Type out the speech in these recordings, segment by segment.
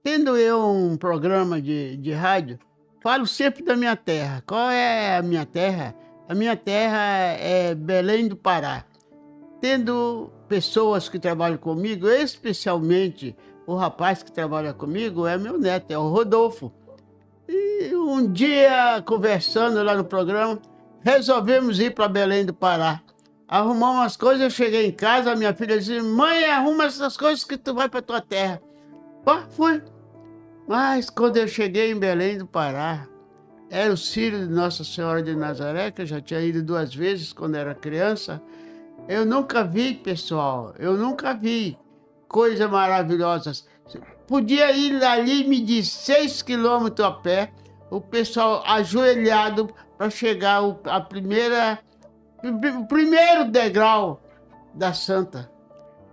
Tendo eu um programa de rádio, falo sempre da minha terra. Qual é a minha terra? A minha terra é Belém do Pará. Tendo pessoas que trabalham comigo, especialmente o rapaz que trabalha comigo é meu neto, é o Rodolfo. E um dia, conversando lá no programa, resolvemos ir para Belém do Pará. Arrumar umas coisas, eu cheguei em casa, a minha filha disse: Mãe, arruma essas coisas que tu vai para tua terra. Pá, fui. Mas quando eu cheguei em Belém do Pará, era o Círio de Nossa Senhora de Nazaré, que eu já tinha ido 2 vezes quando era criança. Eu nunca vi, pessoal, eu nunca vi coisas maravilhosas. Podia ir ali, medir 6 quilômetros a pé, o pessoal ajoelhado para chegar o primeiro degrau da Santa.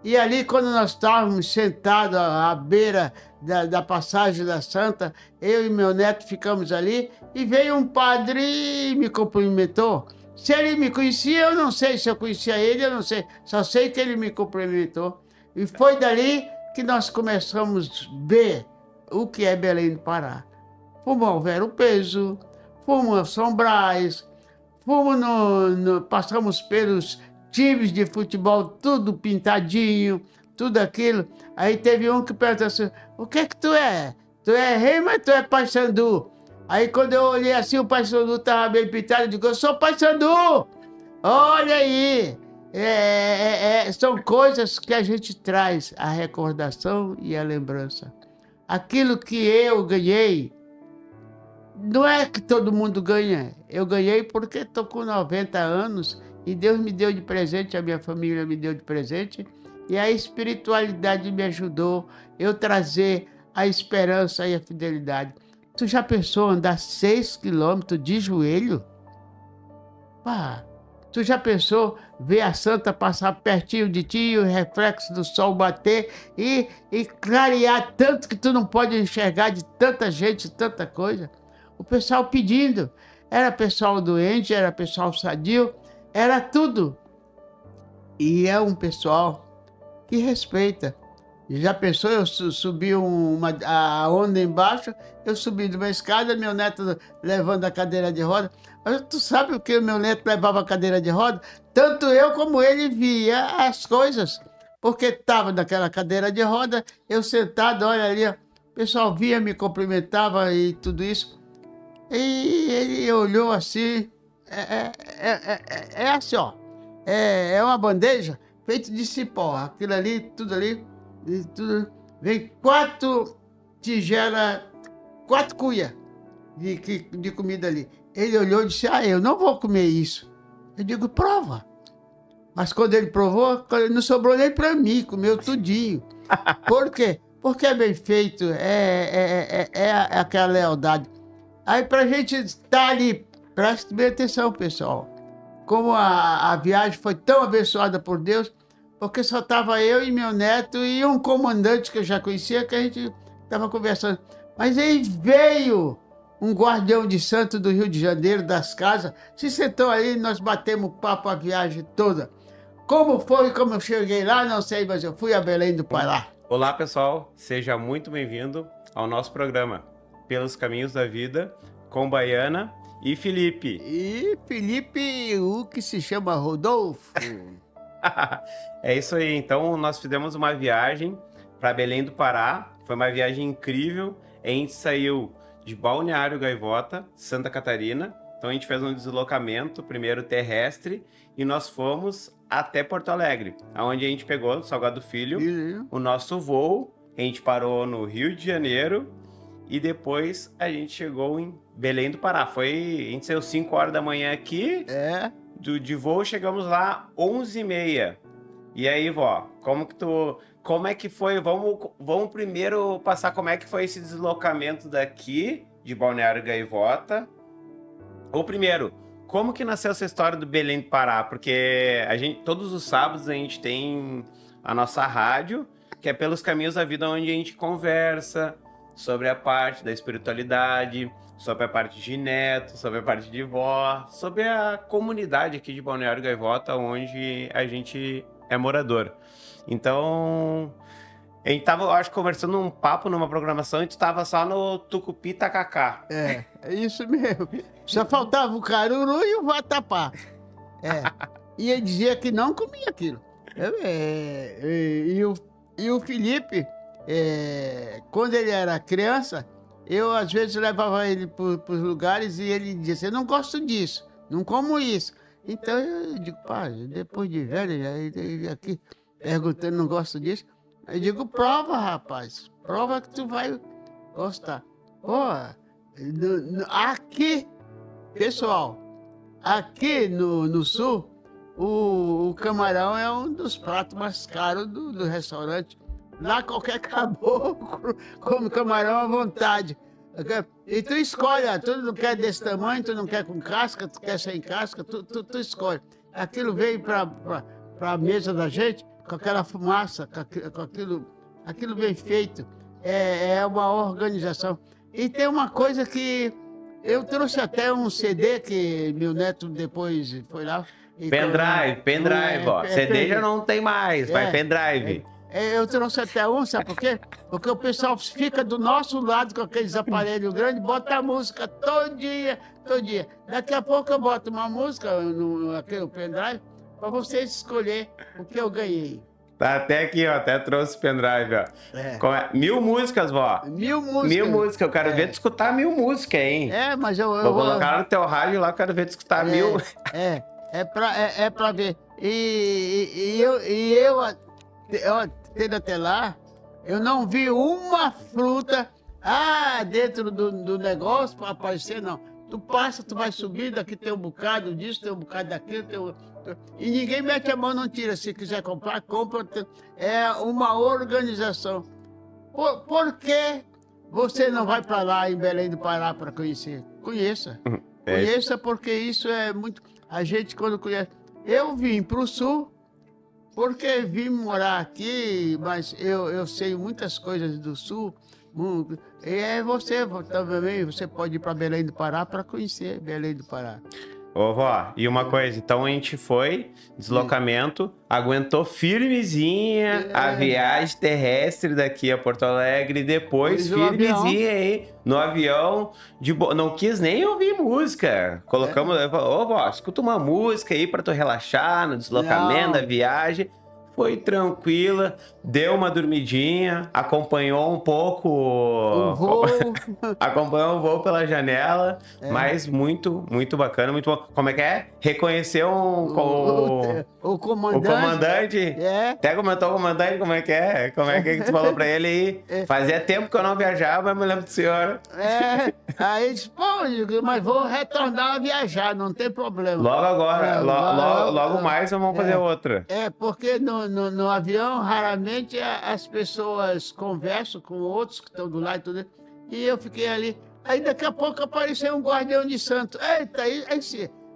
E ali, quando nós estávamos sentados à beira da passagem da Santa, eu e meu neto ficamos ali e veio um padre e me cumprimentou. Se ele me conhecia, eu não sei. Se eu conhecia ele, eu não sei. Só sei que ele me cumprimentou. E foi dali que nós começamos a ver o que é Belém do Pará. Fomos ao Vero Peso, fomos a São Brás, fomos passamos pelos times de futebol, tudo pintadinho, tudo aquilo. Aí teve um que perguntou assim: o que é que tu é? Tu é rei, mas tu é Paysandu? Aí quando eu olhei assim, o Paysandu estava bem pintado, eu digo: eu sou Paysandu! Olha aí! São coisas que a gente traz, a recordação e a lembrança. Aquilo que eu ganhei, não é que todo mundo ganha. Eu ganhei porque estou com 90 anos e Deus me deu de presente, a minha família me deu de presente, e a espiritualidade me ajudou eu trazer a esperança e a fidelidade. Tu já pensou andar 6 quilômetros de joelho? Pá, tu já pensou ver a santa passar pertinho de ti e o reflexo do sol bater e clarear tanto que tu não pode enxergar de tanta gente, tanta coisa? O pessoal pedindo. Era pessoal doente, era pessoal sadio, era tudo. E é um pessoal que respeita. Já pensou, eu subi a onda embaixo, eu subi de uma escada, meu neto levando a cadeira de roda. Mas tu sabe o que o meu neto levava a cadeira de roda? Tanto eu como ele via as coisas. Porque estava naquela cadeira de roda, eu sentado, olha ali, ó, o pessoal via, me cumprimentava e tudo isso. E ele olhou assim, é assim, ó, é uma bandeja feita de cipó, aquilo ali, tudo ali, e tudo, vem 4 tigelas, 4 cuias de comida ali. Ele olhou e disse: eu não vou comer isso. Eu digo: prova. Mas quando ele provou, não sobrou nem para mim, comeu tudinho. Por quê? Porque é bem feito, é aquela lealdade. Aí para a gente estar ali, preste bem atenção, pessoal. Como a viagem foi tão abençoada por Deus, porque só estava eu e meu neto e um comandante que eu já conhecia, que a gente estava conversando. Mas aí veio um guardião de santo do Rio de Janeiro, das casas, se sentou aí e nós batemos papo a viagem toda. Como foi, como eu cheguei lá, não sei, mas eu fui a Belém do Pará. Olá, pessoal. Seja muito bem-vindo ao nosso programa Pelos Caminhos da Vida com Baiana e Felipe. E Felipe, o que se chama Rodolfo. É isso aí. Então, nós fizemos uma viagem para Belém do Pará. Foi uma viagem incrível. A gente saiu de Balneário Gaivota, Santa Catarina. Então, a gente fez um deslocamento, primeiro terrestre, e nós fomos até Porto Alegre, onde a gente pegou no Salgado Filho o nosso voo. A gente parou no Rio de Janeiro e depois a gente chegou em Belém do Pará. A gente saiu 5 horas da manhã aqui. De voo, chegamos lá 11h30. E aí, vó, como é que foi? Vamos primeiro passar como é que foi esse deslocamento daqui de Balneário Gaivota. Ou primeiro, como que nasceu essa história do Belém do Pará? Porque todos os sábados a gente tem a nossa rádio, que é Pelos Caminhos da Vida, onde a gente conversa sobre a parte da espiritualidade, sobre a parte de neto, sobre a parte de vó, sobre a comunidade aqui de Balneário Gaivota, onde a gente é morador. Então, A gente tava, eu acho, conversando um papo numa programação e tu tava só no tucupi tacacá. É isso mesmo. Só faltava o caruru e o vatapá. E ele dizia que não comia aquilo. E o Felipe, quando ele era criança, eu às vezes levava ele para os lugares e ele dizia: eu não gosto disso, não como isso. Então eu digo: pai, depois de velho, ele aqui perguntando, não gosto disso. Eu digo: prova, rapaz, prova que tu vai gostar. Pô, aqui, pessoal, aqui no sul, o camarão é um dos pratos mais caros do restaurante. Lá qualquer caboclo come camarão à vontade. E tu escolhe, tu não quer desse tamanho, tu não quer com casca, tu quer sem casca, tu escolhe. Aquilo veio para a mesa da gente com aquela fumaça, com aquilo bem feito. É uma organização. E tem uma coisa que eu trouxe até um CD que meu neto depois foi lá. Pendrive, ó. CD já não tem mais, vai pendrive. Eu trouxe até um, sabe por quê? Porque o pessoal fica do nosso lado com aqueles aparelhos grandes, bota a música todo dia. Daqui a pouco eu boto uma música no aquele pendrive para vocês escolher o que eu ganhei. Tá até aqui, ó. Até trouxe pendrive, ó. 1000 músicas, vó. 1000 músicas. 1000 músicas. Eu quero ver tu escutar 1000 músicas, hein? Mas eu vou colocar no teu rádio lá, quero ver tu escutar 1000. É pra ver. E eu tendo até lá, eu não vi uma fruta dentro do negócio para aparecer, não. Tu passa, tu vai subir, daqui tem um bocado disso, tem um bocado daquilo, e ninguém mete a mão, não tira. Se quiser comprar, compra. É uma organização. Por que você não vai para lá em Belém do Pará para conhecer? Conheça. Conheça, porque isso é muito... A gente, quando conhece... Eu vim para o Sul, porque vim morar aqui, mas eu sei muitas coisas do Sul. E você também, você pode ir para Belém do Pará para conhecer Belém do Pará. Ô, vó, e uma coisa, então a gente foi, deslocamento, aguentou firmezinha a viagem terrestre daqui a Porto Alegre, depois firmezinha aí no avião, não quis nem ouvir música. Colocamos, ô, vó, escuta uma música aí pra tu relaxar no deslocamento da viagem. Foi tranquila, deu uma dormidinha, acompanhou um pouco o voo. Acompanhou o voo pela janela, mas muito, muito bacana, muito bom. Como é que é? Reconheceu o comandante. O comandante? Até comentou o comandante, como é que é? Como é que tu falou pra ele aí? Fazia tempo que eu não viajava, mas me lembro do senhor. Aí disse: pô, mas vou retornar a viajar, não tem problema. Logo agora, logo mais vamos fazer outra. Porque no avião, raramente as pessoas conversam com outros que estão do lado e tudo. E eu fiquei ali. Aí daqui a pouco apareceu um guardião de santo. Eita,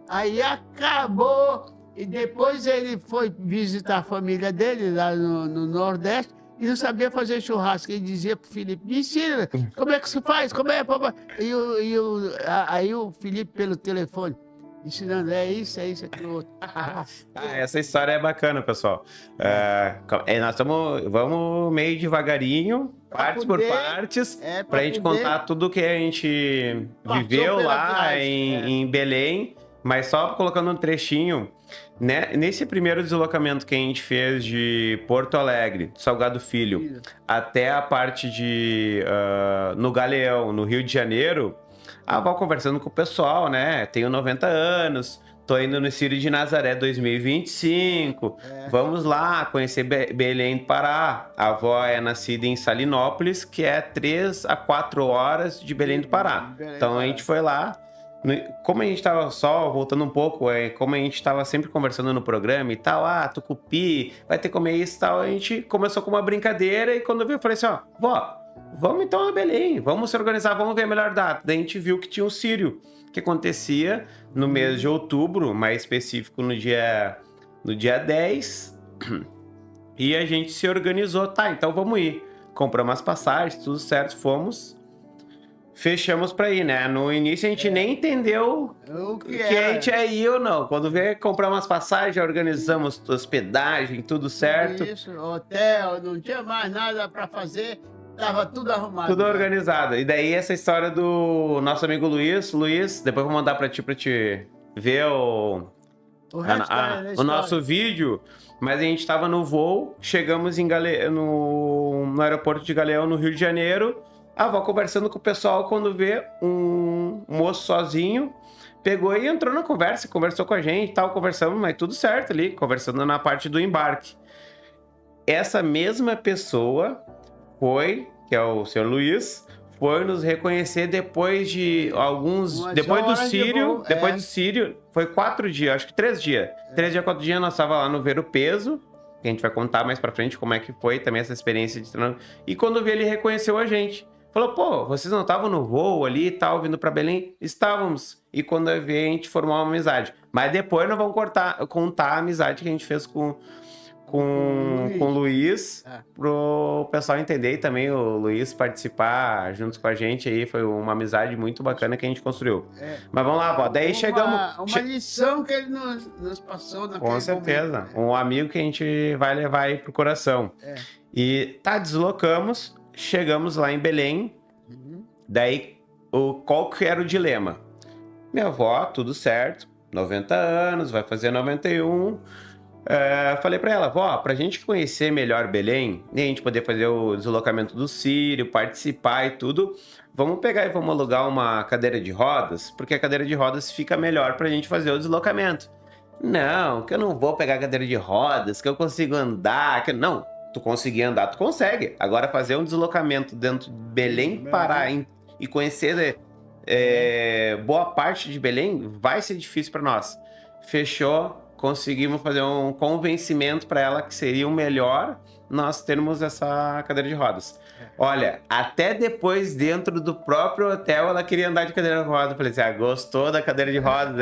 aí acabou. E depois ele foi visitar a família dele lá no Nordeste e não sabia fazer churrasco. Ele dizia pro Felipe: me ensina, como é que se faz? Como é, papai? Aí o Felipe, pelo telefone, ensinando: é isso, aquilo outro. Essa história é bacana, pessoal. Nós vamos meio devagarinho, partes por partes, pra gente contar tudo que a gente viveu lá em Belém, mas só colocando um trechinho, né? Nesse primeiro deslocamento que a gente fez de Porto Alegre, Salgado Filho, até a parte no Galeão, no Rio de Janeiro, a avó conversando com o pessoal, né? Tenho 90 anos, tô indo no Círio de Nazaré 2025. Vamos lá conhecer Belém do Pará. A avó é nascida em Salinópolis, que é 3 a 4 horas de Belém do Pará. Então a gente foi lá. Como a gente tava só, voltando um pouco, como a gente tava sempre conversando no programa e tal, tucupi, vai ter que comer isso e tal, a gente começou com uma brincadeira e quando eu vi, eu falei assim: vó, vamos então a Belém, vamos se organizar, vamos ver a melhor data. Daí a gente viu que tinha um Círio, que acontecia no mês de outubro, mais específico no dia 10, e a gente se organizou, então vamos ir. Compramos as passagens, tudo certo, fomos. fechamos para ir, né? No início a gente nem entendeu O que que a era? gente ia ir ou não. Quando veio comprar umas passagens, já organizamos hospedagem, tudo certo. Isso, hotel, não tinha mais nada para fazer, tava tudo arrumado. Tudo já. organizado. E daí essa história do nosso amigo Luiz. Luiz, depois eu vou mandar pra ti ver O resto da o história. nosso vídeo. Mas a gente tava no voo, chegamos no aeroporto de Galeão, no Rio de Janeiro. A avó conversando com o pessoal, quando vê um moço sozinho, pegou e entrou na conversa, conversou com a gente e tal, conversamos, mas tudo certo ali, conversando na parte do embarque. Essa mesma pessoa que é o senhor Luiz, foi nos reconhecer depois de Umas depois do horas de Sírio, voo, depois do Sírio, foi 4 dias, acho que 3 dias. 4 dias nós tava lá no Ver o Peso, que a gente vai contar mais pra frente como é que foi também essa experiência de treinar. E quando veio, ele reconheceu a gente. Falou, pô, vocês não estavam no voo ali e tal, vindo pra Belém? Estávamos. E quando veio, a gente formou uma amizade. Mas depois nós vamos contar a amizade que a gente fez com o Luiz, pro pessoal entender e também o Luiz participar junto com a gente aí. Foi uma amizade muito bacana que a gente construiu. Mas vamos lá, vó. Daí chegamos. Uma lição que ele nos passou naquele Com certeza. momento. Um amigo que a gente vai levar aí pro coração. E deslocamos, chegamos lá em Belém. Daí, qual que era o dilema? Minha avó, tudo certo, 90 anos, vai fazer 91. Falei pra ela, vó, pra gente conhecer melhor Belém, e a gente poder fazer o deslocamento do Sírio, participar e tudo, vamos pegar e vamos alugar uma cadeira de rodas, porque a cadeira de rodas fica melhor pra gente fazer o deslocamento. Não, que eu não vou pegar a cadeira de rodas, que eu consigo andar, Não, tu conseguir andar, tu consegue. Agora fazer um deslocamento dentro de Belém, Pará, e conhecer boa parte de Belém, vai ser difícil pra nós. Fechou. Conseguimos fazer um convencimento para ela que seria o melhor nós termos essa cadeira de rodas. Olha, até depois dentro do próprio hotel ela queria andar de cadeira de rodas. Eu falei assim, gostou da cadeira de rodas,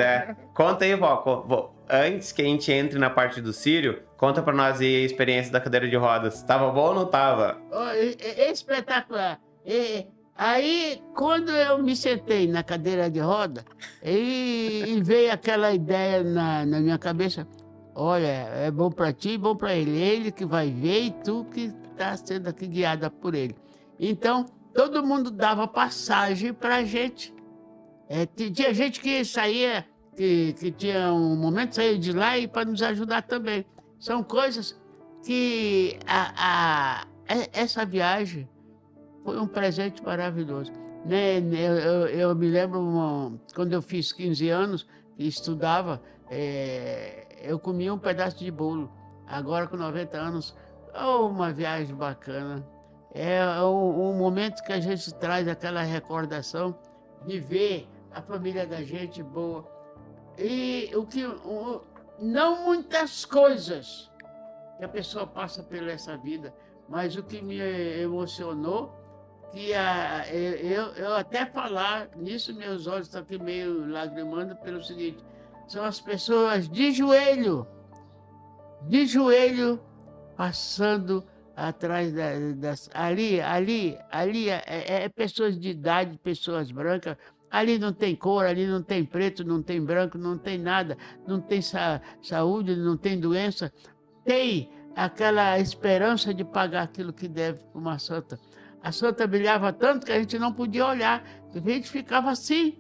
Conta aí, vó. Antes que a gente entre na parte do Sírio, conta para nós aí a experiência da cadeira de rodas. Tava bom ou não tava? Espetacular. Aí, quando eu me sentei na cadeira de roda, e veio aquela ideia na minha cabeça, olha, é bom para ti, bom para ele. Ele que vai ver e tu que está sendo aqui guiada por ele. Então, todo mundo dava passagem para a gente. Tinha gente que saía, que tinha um momento, saía de lá e para nos ajudar também. São coisas que essa viagem foi um presente maravilhoso. Né? Eu me lembro, quando eu fiz 15 anos e estudava, eu comia um pedaço de bolo. Agora, com 90 anos, uma viagem bacana. É um momento que a gente traz aquela recordação de ver a família da gente boa. E não muitas coisas que a pessoa passa pela essa vida, mas o que me emocionou, que eu até falar nisso, meus olhos estão aqui meio lagrimando pelo seguinte, são as pessoas de joelho, passando atrás ali, pessoas de idade, pessoas brancas, ali não tem cor, ali não tem preto, não tem branco, não tem nada, não tem saúde, não tem doença, tem aquela esperança de pagar aquilo que deve para uma santa. A santa brilhava tanto que a gente não podia olhar, a gente ficava assim.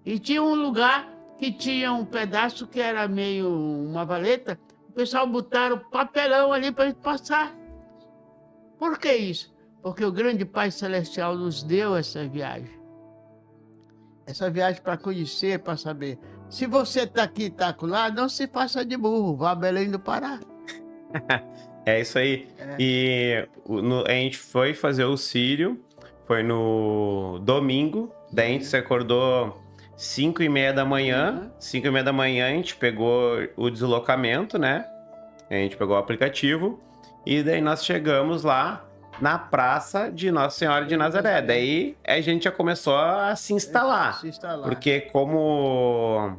E tinha um lugar que tinha um pedaço que era meio uma valeta, o pessoal botaram papelão ali para a gente passar. Por que isso? Porque o grande Pai Celestial nos deu essa viagem. Essa viagem para conhecer, para saber. Se você está aqui e está acolá, não se faça de burro, vá a Belém do Pará. É isso aí. E a gente foi fazer o Sírio, foi no domingo, daí a gente se acordou 5h30 da manhã. 5h30 da manhã a gente pegou o deslocamento, né? A gente pegou o aplicativo e daí nós chegamos lá na praça de Nossa Senhora de Nazaré. Daí a gente já começou a se instalar. Porque como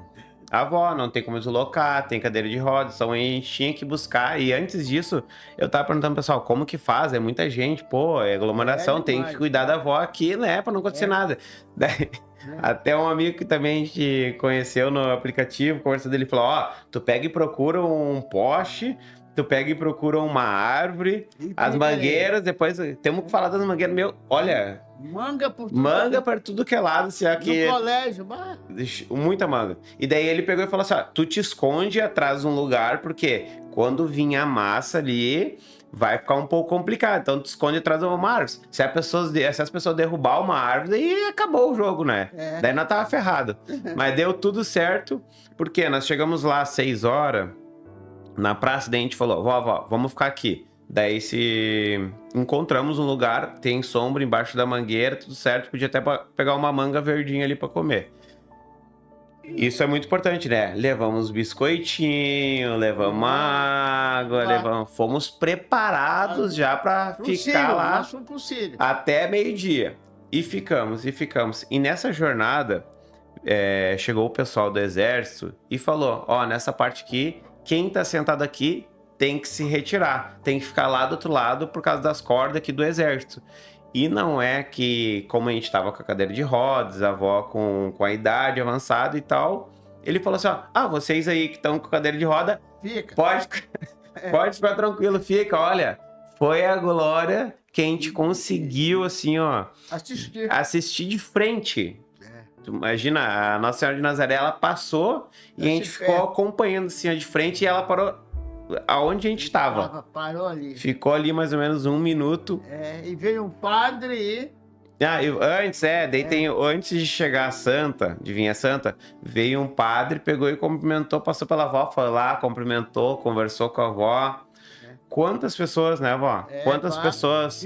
a avó, não tem como deslocar, tem cadeira de rodas, então a gente tinha que buscar. E antes disso, eu tava perguntando pro pessoal, como que faz? É muita gente, pô, é aglomeração, tem que demais, cuidar da avó aqui, né, pra não acontecer nada. Daí, né? até um amigo que também a gente conheceu no aplicativo, conversando dele, falou, ó, tu pega e procura um poste, tu pega e procura uma árvore, E as fica ali. mangueiras, depois temos que falar das mangueiras, meu, olha, Manga por tudo. manga para tudo que é lado, assim, No aqui, colégio, bah, muita manga. E daí ele pegou e falou assim, ó, tu te esconde atrás de um lugar, porque quando vir a massa ali, vai ficar um pouco complicado. Então tu esconde atrás de uma árvore. Se as pessoas derrubar uma árvore, aí acabou o jogo, né? É. Daí nós tava ferrado. Mas deu tudo certo, porque nós chegamos lá às 6 horas, na praça, daí a gente falou, vó, vamos ficar aqui. Daí se encontramos um lugar, tem sombra embaixo da mangueira, tudo certo, podia até pegar uma manga verdinha ali para comer. Isso é muito importante, né? Levamos biscoitinho, levamos água, fomos preparados já para pro ficar Sírio, lá nós fomos pro Sírio. até meio-dia. E ficamos. E nessa jornada, chegou o pessoal do exército e falou, ó, nessa parte aqui, quem tá sentado aqui tem que se retirar, tem que ficar lá do outro lado por causa das cordas aqui do exército. E não é que, como a gente tava com a cadeira de rodas, a avó com a idade avançada e tal, ele falou assim, ó, vocês aí que estão com cadeira de roda, Fica. pode ficar tranquilo, fica, olha, foi a glória que a gente conseguiu, assim, ó, assistir de frente. Tu imagina, a Nossa Senhora de Nazaré, ela passou e a gente ficou acompanhando assim, ó, de frente, e ela parou aonde a gente estava. Parou ali. Ficou ali mais ou menos 1 minuto. E veio um padre e... Antes de chegar a Santa, de vir a Santa, veio um padre, pegou e cumprimentou, passou pela avó, foi lá, cumprimentou, conversou com a avó. Quantas pessoas, né, vó? Quantas pessoas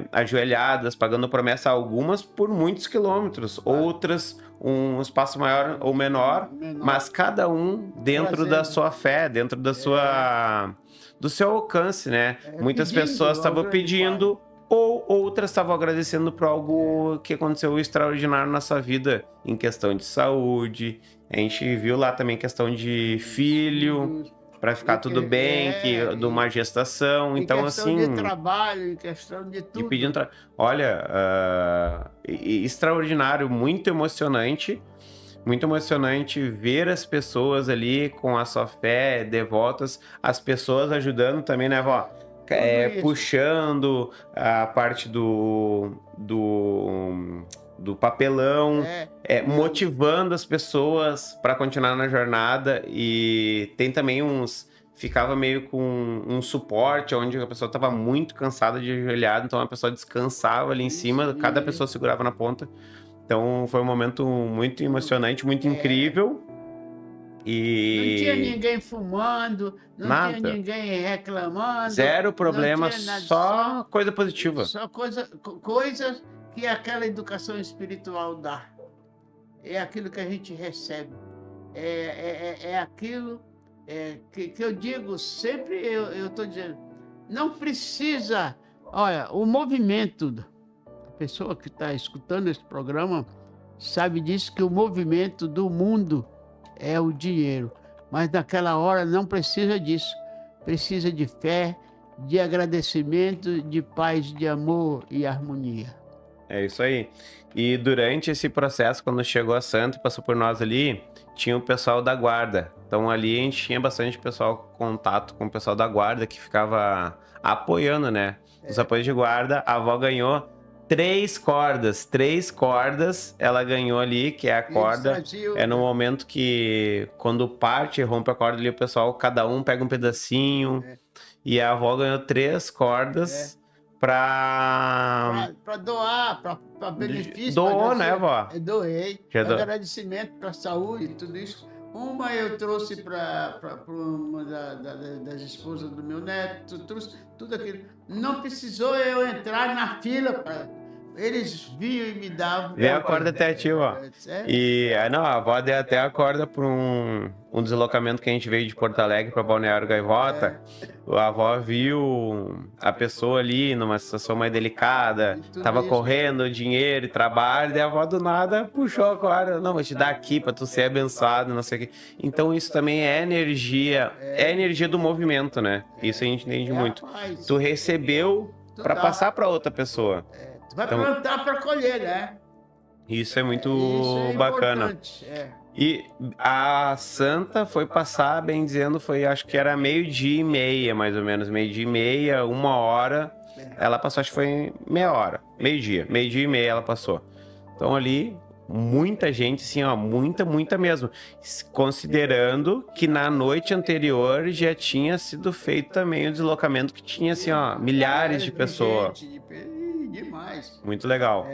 ajoelhadas, pagando promessa, algumas por muitos quilômetros, outras um espaço maior ou menor, mas cada um dentro da sua fé, dentro da do seu alcance, né? Muitas pessoas estavam pedindo, ou outras estavam agradecendo por algo que aconteceu extraordinário na sua vida, em questão de saúde. A gente viu lá também questão de filho, para ficar tudo bem, de uma gestação, então assim... Em questão de trabalho, em questão de tudo. Olha, extraordinário, muito emocionante ver as pessoas ali com a sua fé, devotas, as pessoas ajudando também, né, vó? Puxando a parte do papelão, motivando as pessoas para continuar na jornada. E tem também ficava meio com um suporte, onde a pessoa estava muito cansada de ajoelhada, então a pessoa descansava ali em cima, cada pessoa segurava na ponta. Então foi um momento muito emocionante, muito incrível. E... Não tinha ninguém fumando, não tinha ninguém reclamando. Zero problema, só coisa positiva. Só coisas que aquela educação espiritual dá. É aquilo que a gente recebe. É aquilo que eu digo sempre, eu estou dizendo, não precisa... Olha, o movimento, a pessoa que está escutando esse programa sabe disso, que o movimento do mundo é o dinheiro. Mas naquela hora não precisa disso. Precisa de fé, de agradecimento, de paz, de amor e harmonia. É isso aí. E durante esse processo, quando chegou a Santa e passou por nós ali, tinha o pessoal da guarda. Então ali a gente tinha bastante pessoal, contato com o pessoal da guarda, que ficava apoiando, né? Os apoios de guarda. A avó ganhou 3 cordas ela ganhou ali, que é a corda. É no momento que, quando parte, rompe a corda ali, o pessoal, cada um pega um pedacinho. E a avó ganhou 3 cordas para doar, para benefício. Doou, né, vó? Doei. Agradecimento para a saúde e tudo isso. Uma eu trouxe para uma das esposas do meu neto, trouxe tudo aquilo. Não precisou eu entrar na fila Eles vinham e me davam. Vem a corda até a ti, ó. E, não, a avó deu até a corda por um deslocamento que a gente veio de Porto Alegre para Balneário Gaivota. A avó viu a pessoa ali numa situação mais delicada, tava correndo dinheiro e trabalho, e a avó do nada puxou a corda. Não, vou te dar aqui para tu ser abençoado, não sei o quê. Então isso também é energia do movimento, né? Isso a gente entende muito. Tu recebeu para passar para outra pessoa. Tu vai plantar para colher, né? Isso é muito bacana. E a Santa foi passar, bem dizendo, acho que era 12:30, mais ou menos, 12:30, 1h. Ela passou, acho que foi meia hora, meio-dia e meia ela passou. Então ali, muita gente, assim, ó, muita mesmo. Considerando que na noite anterior já tinha sido feito também o deslocamento que tinha, assim, ó, milhares de pessoas. Demais. Muito legal.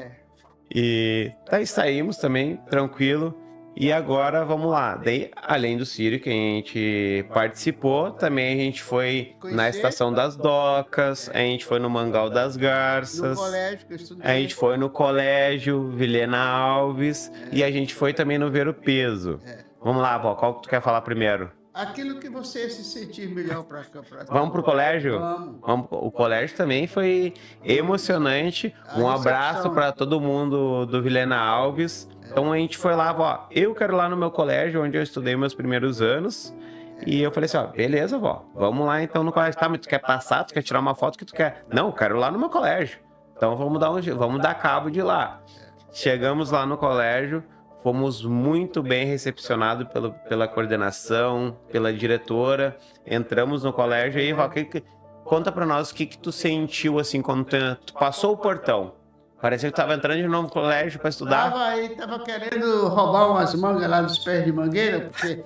E daí saímos também, tranquilo. E agora, vamos lá. Daí, além do Círio, que a gente participou, também a gente foi na Estação das Docas, a gente foi no Mangal das Garças, no colégio que eu estudei. A gente foi no colégio Vilhena Alves e a gente foi também no Ver o Peso. Vamos lá, vó, qual que tu quer falar primeiro? Aquilo que você se sentir melhor para cá. Vamos pro colégio? Vamos. O colégio também foi emocionante. Um abraço para todo mundo do Vilhena Alves. Então a gente foi lá, vó. Eu quero ir lá no meu colégio, onde eu estudei meus primeiros anos. E eu falei assim, ó, beleza, vó. Vamos lá então no colégio. Tá, mas tu quer passar? Tu quer tirar uma foto? O que tu quer? Não, eu quero ir lá no meu colégio. Então vamos dar cabo de lá. Chegamos lá no colégio. Fomos muito bem recepcionados pela coordenação, pela diretora. Entramos no colégio aí, Val, conta pra nós o que tu sentiu assim quando tu passou o portão. Parecia que tu tava entrando de novo no colégio para estudar. Tava querendo roubar umas mangas lá dos pés de mangueira, porque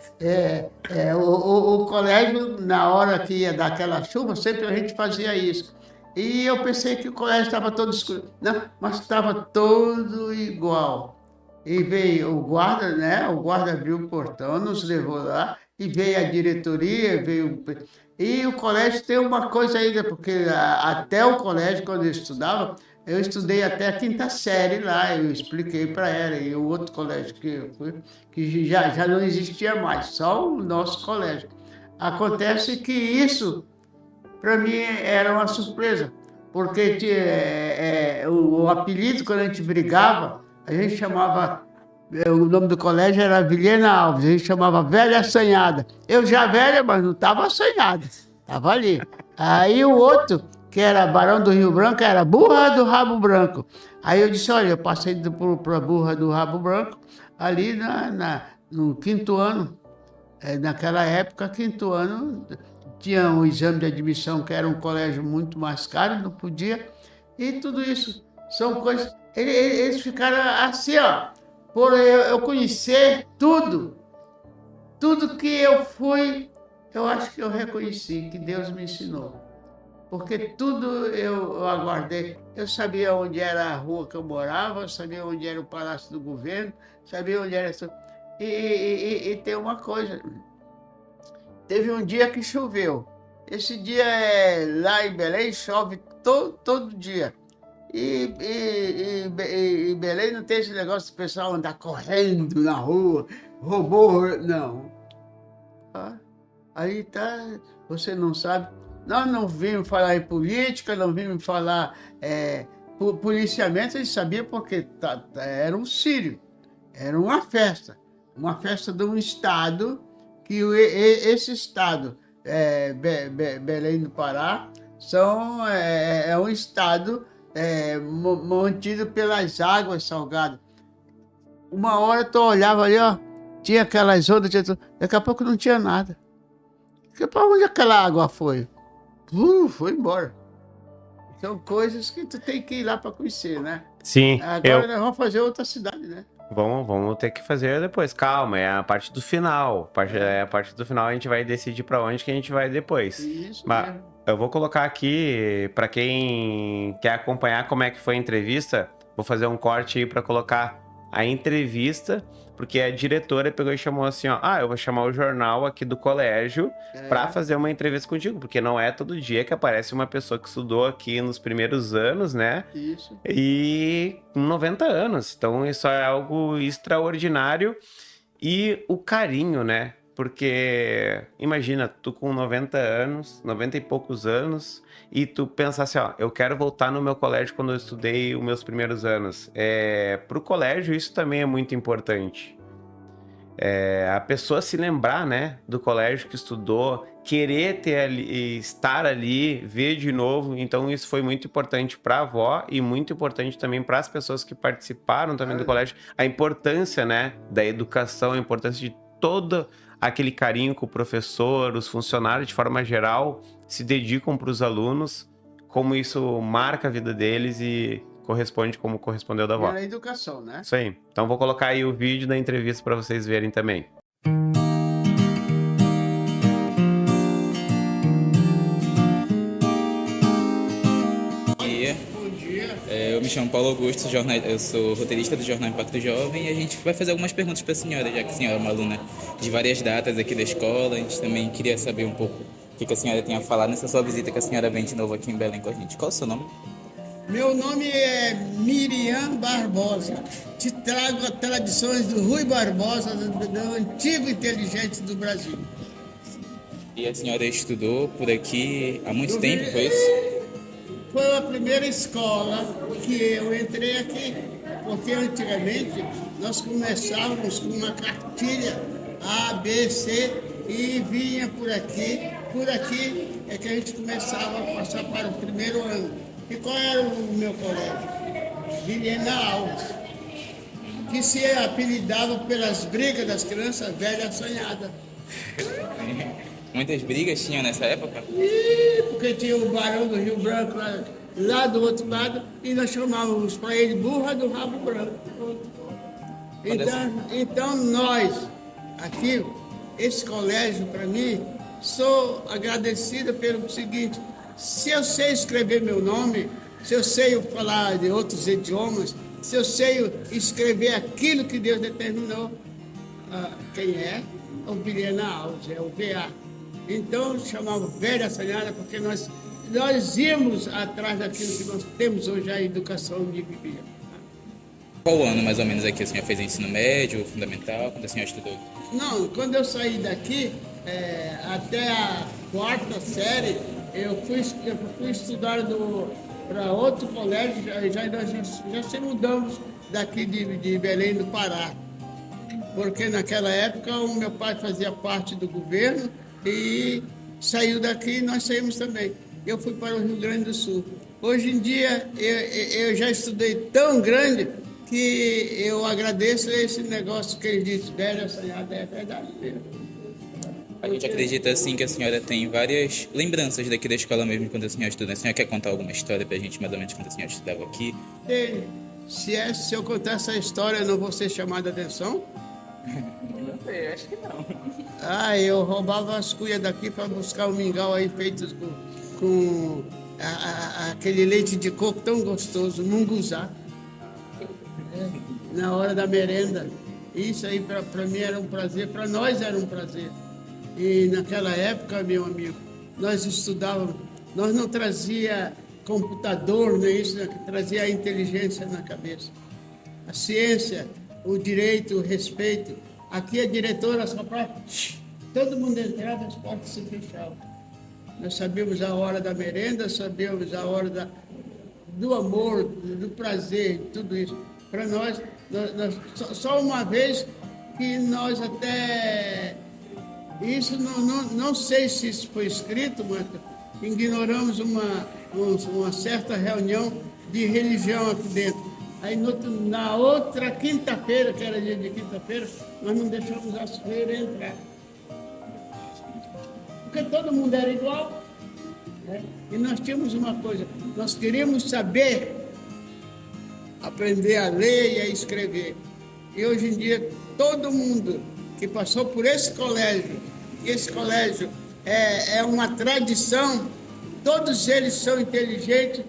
o colégio, na hora que ia dar aquela chuva, sempre a gente fazia isso. E eu pensei que o colégio estava todo escuro. Não, mas estava todo igual. E veio o guarda, né? O guarda abriu o portão, nos levou lá, e veio a diretoria, E o colégio tem uma coisa ainda, porque até o colégio, quando eu estudei até a 5ª série lá, eu expliquei para ela, e o outro colégio que eu fui, que já não existia mais, só o nosso colégio. Acontece que isso, para mim, era uma surpresa, porque o apelido, quando a gente brigava, a gente chamava, o nome do colégio era Vilhena Alves, a gente chamava Velha Assanhada. Eu já velha, mas não estava assanhada, estava ali. Aí o outro, que era Barão do Rio Branco, era Burra do Rabo Branco. Aí eu disse, olha, eu passei para Burra do Rabo Branco, ali no 5º ano. Naquela época, 5º ano, tinha um exame de admissão, que era um colégio muito mais caro, não podia. E tudo isso são coisas... Eles ficaram assim, ó, por eu conhecer tudo que eu fui, eu acho que eu reconheci, que Deus me ensinou. Porque tudo eu aguardei. Eu sabia onde era a rua que eu morava, eu sabia onde era o Palácio do Governo, sabia onde era... E tem uma coisa, teve um dia que choveu. Esse dia lá em Belém chove todo dia. E Belém não tem esse negócio do pessoal andar correndo na rua, roubou, não. Aí tá, você não sabe. Nós não vimos falar em política, não vimos falar policiamento, eles sabiam porque era um sírio, era uma festa de um estado, que esse estado, Belém do Pará, é um estado mantido pelas águas salgadas. Uma hora tu olhava ali, ó, tinha aquelas ondas, daqui a pouco não tinha nada. Para onde aquela água foi? Foi embora. São coisas que tu tem que ir lá para conhecer, né? Sim. Agora nós vamos fazer outra cidade, né? Vamos ter que fazer depois. Calma, é a parte do final. A parte do final a gente vai decidir para onde que a gente vai depois. Isso Mas mesmo. eu vou colocar aqui, para quem quer acompanhar como é que foi a entrevista, vou fazer um corte aí para colocar a entrevista, porque a diretora pegou e chamou assim, ó, eu vou chamar o jornal aqui do colégio para fazer uma entrevista contigo, porque não é todo dia que aparece uma pessoa que estudou aqui nos primeiros anos, né? Isso. E com 90 anos. Então isso é algo extraordinário. E o carinho, né? Porque imagina, tu com 90 anos, 90 e poucos anos, e tu pensa assim, ó, eu quero voltar no meu colégio quando eu estudei os meus primeiros anos. Pro colégio isso também é muito importante. A pessoa se lembrar, né, do colégio que estudou, querer estar ali, ver de novo. Então isso foi muito importante para a avó e muito importante também para as pessoas que participaram também do colégio. A importância, né, da educação, a importância de todo aquele carinho com o professor, os funcionários de forma geral se dedicam para os alunos, como isso marca a vida deles e corresponde como correspondeu da avó. Era a educação, né? Isso aí. Então vou colocar aí o vídeo da entrevista para vocês verem também. Bom dia. Eu me chamo Paulo Augusto, eu sou roteirista do Jornal Impacto Jovem e a gente vai fazer algumas perguntas para a senhora, já que a senhora é uma aluna de várias datas aqui da escola. A gente também queria saber um pouco o que a senhora tem a falar nessa sua visita que a senhora vem de novo aqui em Belém com a gente. Qual é o seu nome? Meu nome é Miriam Barbosa. Te trago as tradições do Rui Barbosa, do antigo inteligente do Brasil. E a senhora estudou por aqui há muito tempo, foi isso? Foi a primeira escola que eu entrei aqui, porque antigamente nós começávamos com uma cartilha A, B, C e vinha por aqui. Por aqui é que a gente começava a passar para o primeiro ano. E qual era o meu colégio? Vilhena Alves, que se apelidava pelas brigas das crianças velha assanhada. Muitas brigas tinham nessa época? Porque tinha o Barão do Rio Branco lá do outro lado e nós chamávamos para ele burra do rabo branco. Então nós, aqui, esse colégio para mim, sou agradecida pelo seguinte: se eu sei escrever meu nome, se eu sei falar de outros idiomas, se eu sei escrever aquilo que Deus determinou, quem é? O Vilhena Alves, é o VA. Então chamava velha assanhada porque nós íamos atrás daquilo que nós temos hoje, a educação de viver. Qual ano mais ou menos aqui a senhora fez ensino médio, fundamental, quando a senhora estudou? Não, quando eu saí daqui, até a quarta série, eu fui estudar para outro colégio, já se mudamos daqui de Belém do Pará. Porque naquela época o meu pai fazia parte do governo e saiu daqui e nós saímos também. Eu fui para o Rio Grande do Sul. Hoje em dia eu já estudei tão grande que eu agradeço esse negócio que ele disse, velha assanhada, é verdade mesmo. A gente acredita assim que a senhora tem várias lembranças daqui da escola mesmo quando a senhora estuda. A senhora quer contar alguma história pra gente mais ou menos quando a senhora estudava aqui? Se eu contar essa história, eu não vou ser chamado a atenção? Não sei, acho que não. Eu roubava as cuias daqui para buscar o mingau aí feitos com aquele leite de coco tão gostoso, munguzá, na hora da merenda. Isso aí para mim era um prazer, para nós era um prazer. E naquela época, meu amigo, nós estudávamos, nós não trazia computador, nem isso, trazia a inteligência na cabeça. A ciência, o direito, o respeito. Aqui a diretora só para todo mundo entrava, as portas se fechavam. Nós sabíamos a hora da merenda, sabíamos a hora do amor, do prazer, tudo isso. Para nós, só uma vez que nós até... Isso não sei se isso foi escrito, mas ignoramos uma certa reunião de religião aqui dentro. Aí na outra quinta-feira, que era dia de quinta-feira, nós não deixamos as freiras entrar. Porque todo mundo era igual. Né? E nós tínhamos uma coisa, nós queríamos saber aprender a ler e a escrever. E hoje em dia, todo mundo que passou por esse colégio é uma tradição, todos eles são inteligentes,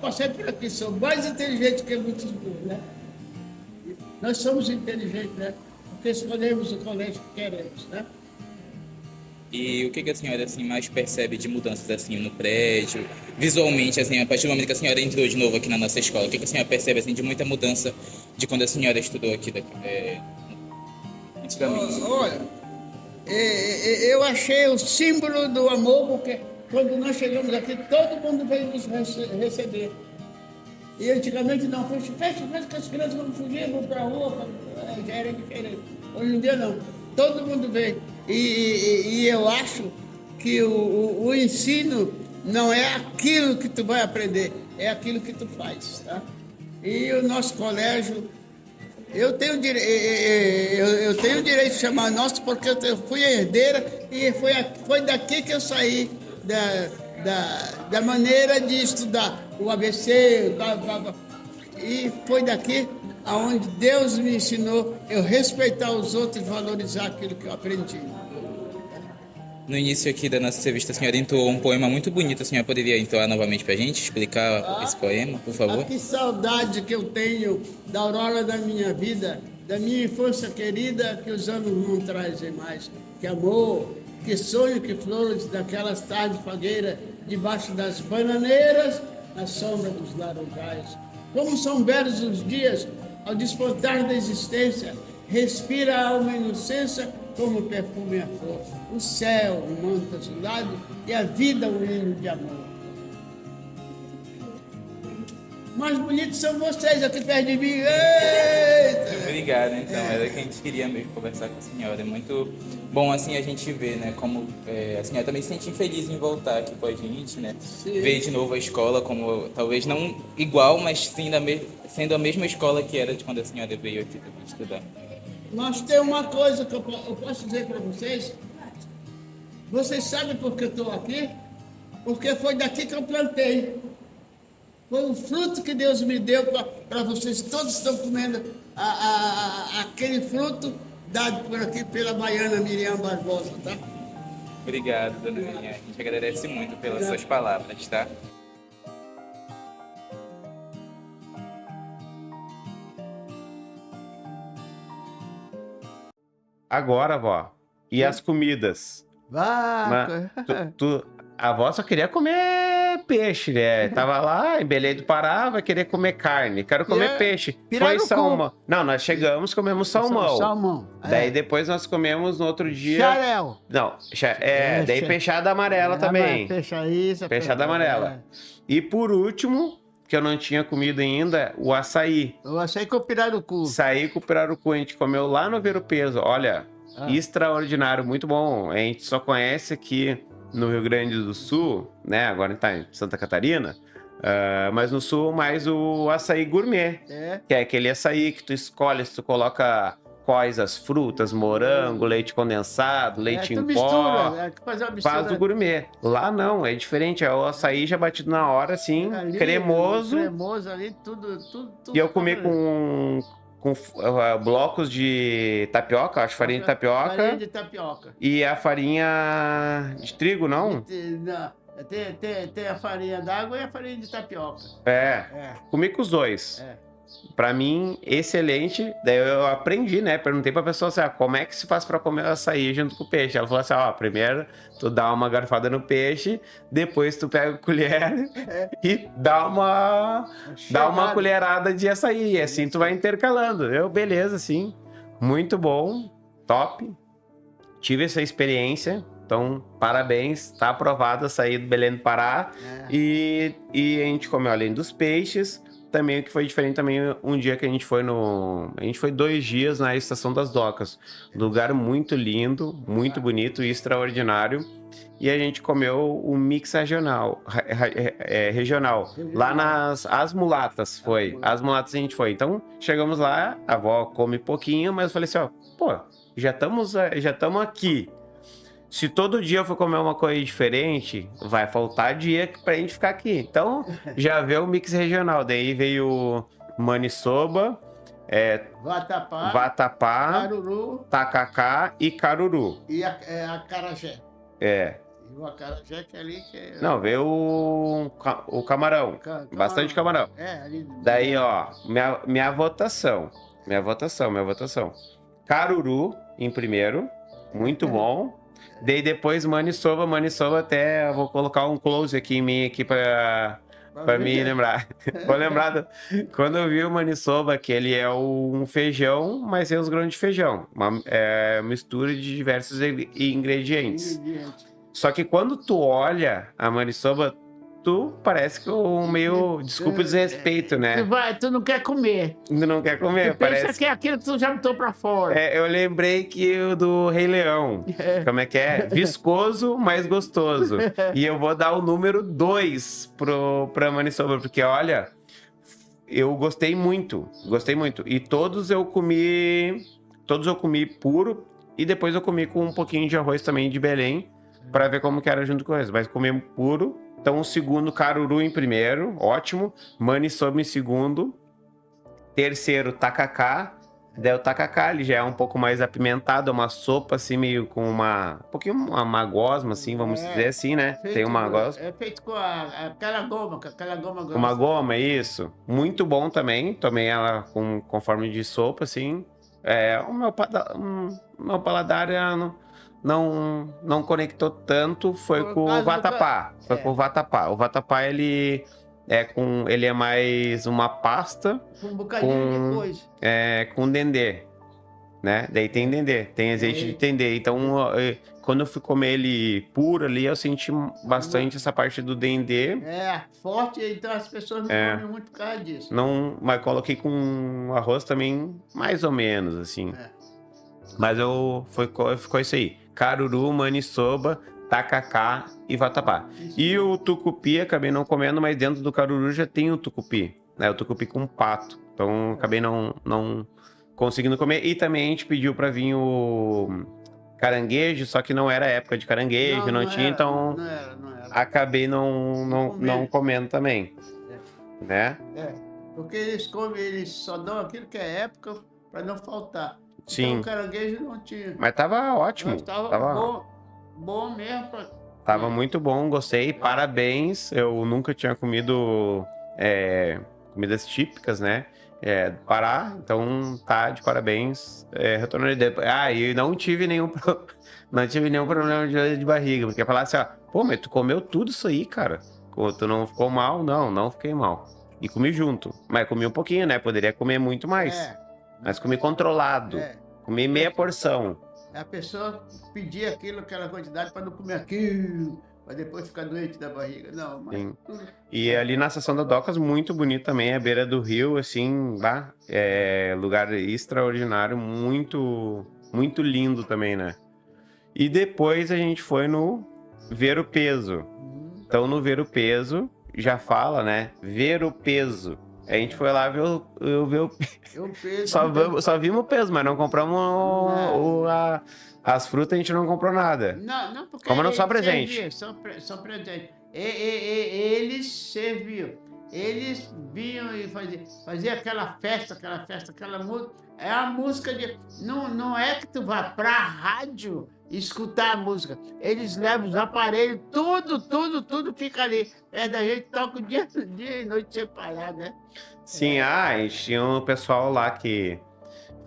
Passei por aqui, sou mais inteligente que muitos burros, né? Nós somos inteligentes, né? Porque escolhemos o colégio que queremos, né? E o que a senhora assim mais percebe de mudanças assim no prédio, visualmente assim, a partir do momento que a senhora entrou de novo aqui na nossa escola, o que a senhora percebe assim de muita mudança de quando a senhora estudou aqui antigamente? Olha, eu achei o símbolo do amor, porque quando nós chegamos aqui, todo mundo veio nos receber. E antigamente não, fecha que as crianças vão fugir, vão para a rua, já era diferente. Hoje em dia não, todo mundo veio. E eu acho que o ensino não é aquilo que tu vai aprender, é aquilo que tu faz, tá? E o nosso colégio, eu tenho direito de chamar nosso, porque eu fui herdeira e foi daqui que eu saí da maneira de estudar o ABC, e foi daqui aonde Deus me ensinou eu respeitar os outros e valorizar aquilo que eu aprendi. No início aqui da nossa entrevista, a senhora entoou um poema muito bonito. A senhora poderia entoar novamente para a gente, explicar esse poema, por favor? Que saudade que eu tenho da aurora da minha vida, da minha infância querida, que os anos não trazem mais. Que amor, que sonho, que flores daquelas tardes fagueiras, debaixo das bananeiras, na sombra dos laranjais. Como são belos os dias, ao despontar da existência, respira a alma inocência, como perfume a flor. O céu, o manto azulado, e a vida, um hino de amor. Mais bonitos são vocês aqui perto de mim. Eita! Obrigado, então. Era que a gente queria mesmo conversar com a senhora. É muito bom, assim, a gente ver, né, como a senhora também se sente feliz em voltar aqui com a gente, né? Sim. Ver de novo a escola como, talvez não igual, mas sim sendo a mesma escola que era de quando a senhora veio aqui para estudar. Mas tem uma coisa que eu posso dizer para vocês. Vocês sabem por que eu estou aqui? Porque foi daqui que eu plantei. Foi o fruto que Deus me deu para vocês. Todos estão comendo aquele fruto dado por aqui pela baiana Miriam Barbosa, tá? Obrigado, dona Miriam. A gente agradece muito pelas suas palavras, tá? Agora, vó. E as comidas? Vai. A avó só queria comer peixe, né? Tava lá em Belém do Pará, vai querer comer carne. Quero comer peixe. Foi salmão. Não, nós chegamos, comemos salmão. Salmão. Daí depois nós comemos no outro dia... Xarel. Não, daí peixada amarela também. Peixada amarela. E por último, que eu não tinha comido ainda, o açaí. O açaí com pirarucu. Açaí com pirarucu, a gente comeu lá no Ver o Peso. Olha, extraordinário, muito bom. A gente só conhece aqui no Rio Grande do Sul, né? Agora está em Santa Catarina, mas no Sul mais o açaí gourmet, que é aquele açaí que tu escolhe, se tu coloca coisas, frutas, morango, leite condensado, leite em pó, faz o gourmet. Lá não, é diferente, é o açaí já batido na hora, assim, ali, cremoso. Cremoso ali, tudo. E eu comi com blocos de tapioca, acho farinha de tapioca. Farinha de tapioca. E a farinha de trigo, não? Não, tem a farinha d'água e a farinha de tapioca. Comi com os dois. Pra mim, excelente. Daí eu aprendi, né? Perguntei pra pessoa assim, como é que se faz pra comer açaí junto com o peixe? Ela falou assim, primeiro tu dá uma garfada no peixe, depois tu pega a colher e dá uma colherada de açaí. E assim tu vai intercalando. Beleza, assim. Muito bom. Top. Tive essa experiência. Então, parabéns. Tá aprovado açaí do Belém do Pará. E a gente comeu além dos peixes. Também o que foi diferente também, um dia que a gente foi A gente foi 2 dias na Estação das Docas. Lugar muito lindo, muito bonito e extraordinário. E a gente comeu o mix regional. Lá nas As Mulatas foi. As Mulatas a gente foi. Então, chegamos lá, a avó come pouquinho, mas eu falei assim, já estamos aqui. Se todo dia eu for comer uma coisa diferente, vai faltar dia pra gente ficar aqui. Então, já veio o mix regional. Daí veio maniçoba, vatapá, caruru, tacacá e caruru. E a acarajé. E o acarajé que é ali que é... Não, veio o camarão. Bastante camarão. Ali... Daí, ó, minha votação. Caruru em primeiro, muito bom. Daí depois maniçoba até eu vou colocar um close aqui em mim aqui pra me lembrar. Vou lembrar quando eu vi o maniçoba, que ele é um feijão, mas tem os grãos de feijão. Uma mistura de diversos ingredientes. Só que quando tu olha a maniçoba, tu parece que meio... Desculpa o desrespeito, né? Tu não quer comer. Tu não quer comer, Tu parece... pensa que é aquilo que tu já botou pra fora. Eu lembrei que o do Rei Leão. Como é que é? Viscoso, mas gostoso. E eu vou dar o número 2 pra maniçoba, porque olha, eu gostei muito. E todos eu comi puro, e depois eu comi com um pouquinho de arroz também de Belém, pra ver como que era junto com eles. Mas comi puro. Então o segundo, caruru em primeiro, ótimo. Maniçoba em segundo. Terceiro, tacacá. Daí o tacacá, ele já é um pouco mais apimentado, é uma sopa assim, meio com um pouquinho uma gosma, assim, vamos dizer assim, né? Tem uma gosma. É feito com aquela goma grossa. Uma goma, isso. Muito bom também. Tomei ela com forma de sopa, assim. O meu paladar não conectou tanto, foi com o vatapá. O vatapá, ele é mais uma pasta Com um bocadinho de coisa. com dendê, né? Daí tem dendê, tem azeite de dendê. Então, quando eu fui comer ele puro ali, eu senti bastante essa parte do dendê. Forte, então as pessoas não comem muito por causa disso. Não, mas coloquei com arroz também, mais ou menos, assim. Mas ficou isso aí. Caruru, maniçoba, tacacá e vatapá. E o tucupi acabei não comendo, mas dentro do caruru já tem o tucupi, né? O tucupi com pato. Então acabei não conseguindo comer. E também a gente pediu para vir o caranguejo, só que não era época de caranguejo, não tinha, então não era. acabei não comendo também, né? Porque eles só dão aquilo que é época para não faltar. Sim. Então o caranguejo não tinha. Mas tava ótimo. Tava bom mesmo. Tava muito bom, gostei, parabéns. Eu nunca tinha comido comidas típicas, né? Do Pará, então tá de parabéns. Retornarei depois. E não tive nenhum problema de dor de barriga, porque falar assim, ó, pô, mas tu comeu tudo isso aí, cara. Tu não ficou mal? Não fiquei mal. E comi junto. Mas comi um pouquinho, né? Poderia comer muito mais. Mas comi controlado. Comi meia porção. A pessoa pedia aquela quantidade para não comer aquilo, para depois ficar doente da barriga. Não, mas... Sim. E ali na Estação da Docas, muito bonito também, à beira do rio, assim, lugar extraordinário, muito, muito lindo também, né? E depois a gente foi no Ver o Peso. Então, no Ver o Peso, já fala, né? Ver o peso. A gente foi lá ver o peso. Só vimos o peso, mas não compramos as frutas, a gente não comprou nada. Não, porque como não só presente. Só presente. Eles serviam. Eles vinham e faziam aquela festa, aquela música. É a música de... Não é que tu vá pra rádio escutar a música. Eles levam os aparelhos, tudo fica ali. Da gente toca o dia e noite separado, né? Sim, tinha um pessoal lá que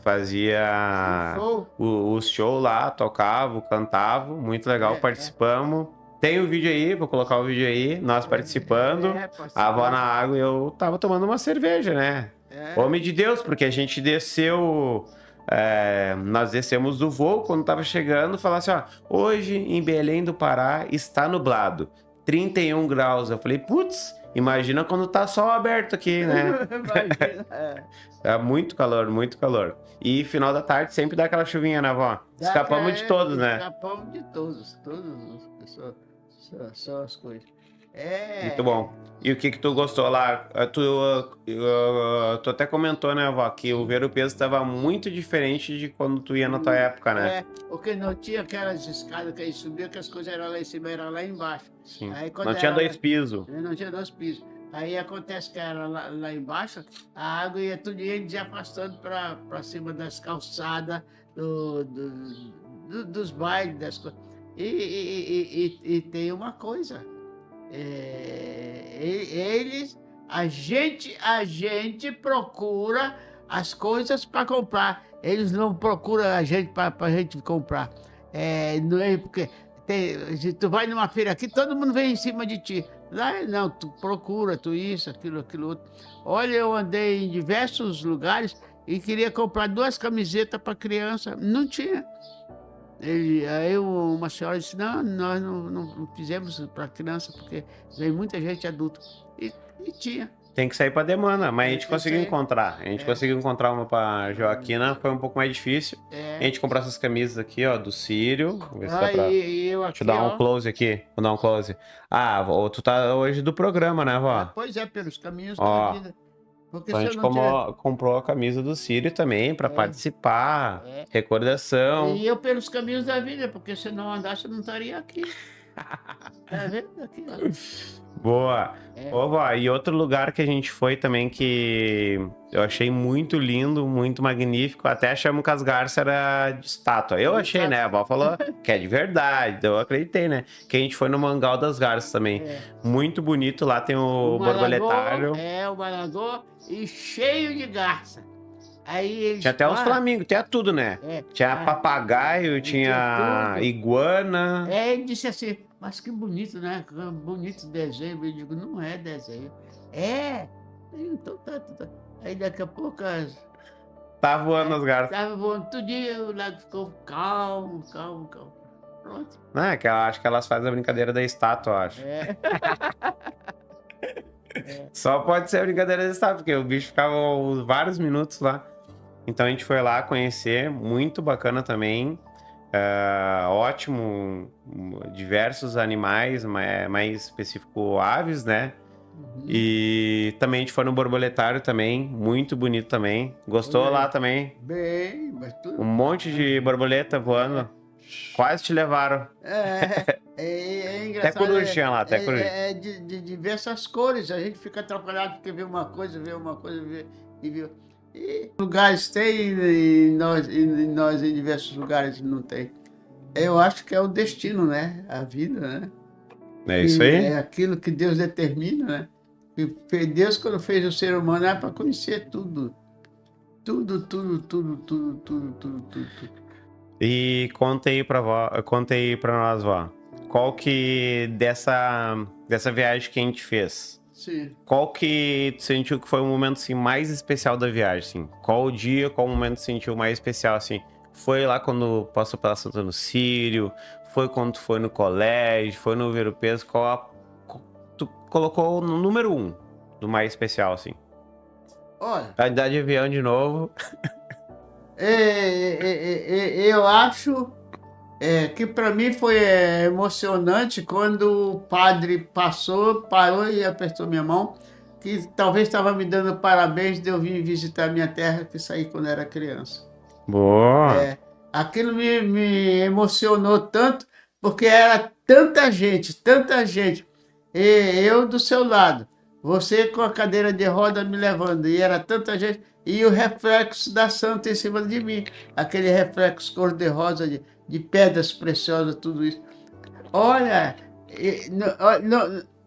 fazia o show lá, tocava, cantava, muito legal, participamos. Tem o vídeo aí, vou colocar o vídeo aí, nós participando, a avó na água e eu tava tomando uma cerveja, né? Homem de Deus, porque a gente desceu... nós descemos do voo quando tava chegando, falar assim, ó, hoje em Belém do Pará está nublado, 31 graus. Eu falei, putz, imagina quando tá sol aberto aqui, né? É muito calor, muito calor. E final da tarde sempre dá aquela chuvinha, né, avó? Escapamos de todos, né? Escapamos de todas as pessoas, só as coisas. Muito bom. E o que tu gostou lá? Tu até comentou, né, avó, que o Ver o Peso estava muito diferente de quando tu ia na tua época, né? Porque não tinha aquelas escadas que a gente subia, que as coisas eram lá em cima, eram lá embaixo. Sim. Aí, não tinha 2 pisos. Não tinha 2 pisos. Aí acontece que era lá embaixo, a água ia tudo ia afastando para cima das calçadas, dos bailes, das coisas. E tem uma coisa, eles, a gente procura as coisas para comprar, eles não procuram a gente para a gente comprar. Não é porque se tu vai numa feira aqui, todo mundo vem em cima de ti. Lá não, tu procura, tu isso, aquilo outro. Olha, eu andei em diversos lugares e queria comprar 2 camisetas para criança, não tinha. Aí uma senhora disse, não, nós não fizemos para criança, porque vem muita gente adulta. E tinha. Tem que sair pra demanda, mas a gente Tem que conseguiu sair. encontrar. A gente conseguiu encontrar uma pra Joaquina, foi um pouco mais difícil. A gente comprou essas camisas aqui, ó, do Sírio. Vamos ver se dá pra... E eu Deixa aqui, eu dar um ó. close aqui. Vou dar um close. Ah, tu tá hoje do programa, né, vó? Pois é, pelos caminhos Ó, da vida. Porque Então a se gente eu não tiver... comprou a camisa do Sírio também pra participar. É. Recordação. E eu pelos caminhos da vida, porque se eu não andasse eu não estaria aqui. Tá vendo? Aqui, ó. Boa. Ô, vó, e outro lugar que a gente foi também que eu achei muito lindo, muito magnífico. Até achamos que as garças era de estátua. Eu achei, né? A vó falou que é de verdade. Então eu acreditei, né? Que a gente foi no Mangal das Garças também. Muito bonito. Lá tem o borboletário. O Maragô e cheio de garça. Aí eles Tinha até os flamingos, tinha tudo, né? Tinha papagaio, tinha tudo. iguana. Ele disse assim, mas que bonito, né? Que bonito desenho. Eu digo, não é desenho. Então tá. Aí daqui a pouco Tá voando as garças. tava voando tudinho, o lago ficou calmo. Pronto. Não, é que eu acho que elas fazem a brincadeira da estátua, eu acho. Só pode ser a brincadeira da estátua, porque o bicho ficava vários minutos lá. Então a gente foi lá conhecer, muito bacana também. Ótimo, diversos animais, mais específico aves, né? E também a gente foi no borboletário também, muito bonito também. Gostou lá também? Bem, mas tudo. Um monte de borboleta voando. Quase te levaram. É engraçado. Até coruja tinha lá, até coruja. De diversas cores. A gente fica atrapalhado porque vê uma coisa, vê. E lugares tem e nós em diversos lugares não tem. Eu acho que é o destino, né? A vida, né? É isso aí? É aquilo que Deus determina, né? E Deus, quando fez o ser humano, é para conhecer tudo. Tudo. E conta aí pra nós, vó. Qual que dessa viagem que a gente fez? Sim. Qual que tu sentiu que foi o momento assim, mais especial da viagem? Assim? Qual o dia, qual o momento tu sentiu mais especial? Assim? Foi lá quando passou pela Santa no Sírio? Foi quando tu foi no colégio? Foi no Ver o Peso? Tu colocou no número 1 do mais especial, assim? Olha, A andar de avião de novo. eu acho que para mim foi emocionante quando o padre parou e apertou minha mão, que talvez estava me dando parabéns de eu vir visitar minha terra que saí quando era criança. Boa! Aquilo me emocionou tanto, porque era tanta gente, e eu do seu lado, você com a cadeira de roda me levando, e era tanta gente, e o reflexo da santa em cima de mim, aquele reflexo cor-de-rosa de pedras preciosas, tudo isso. Olha,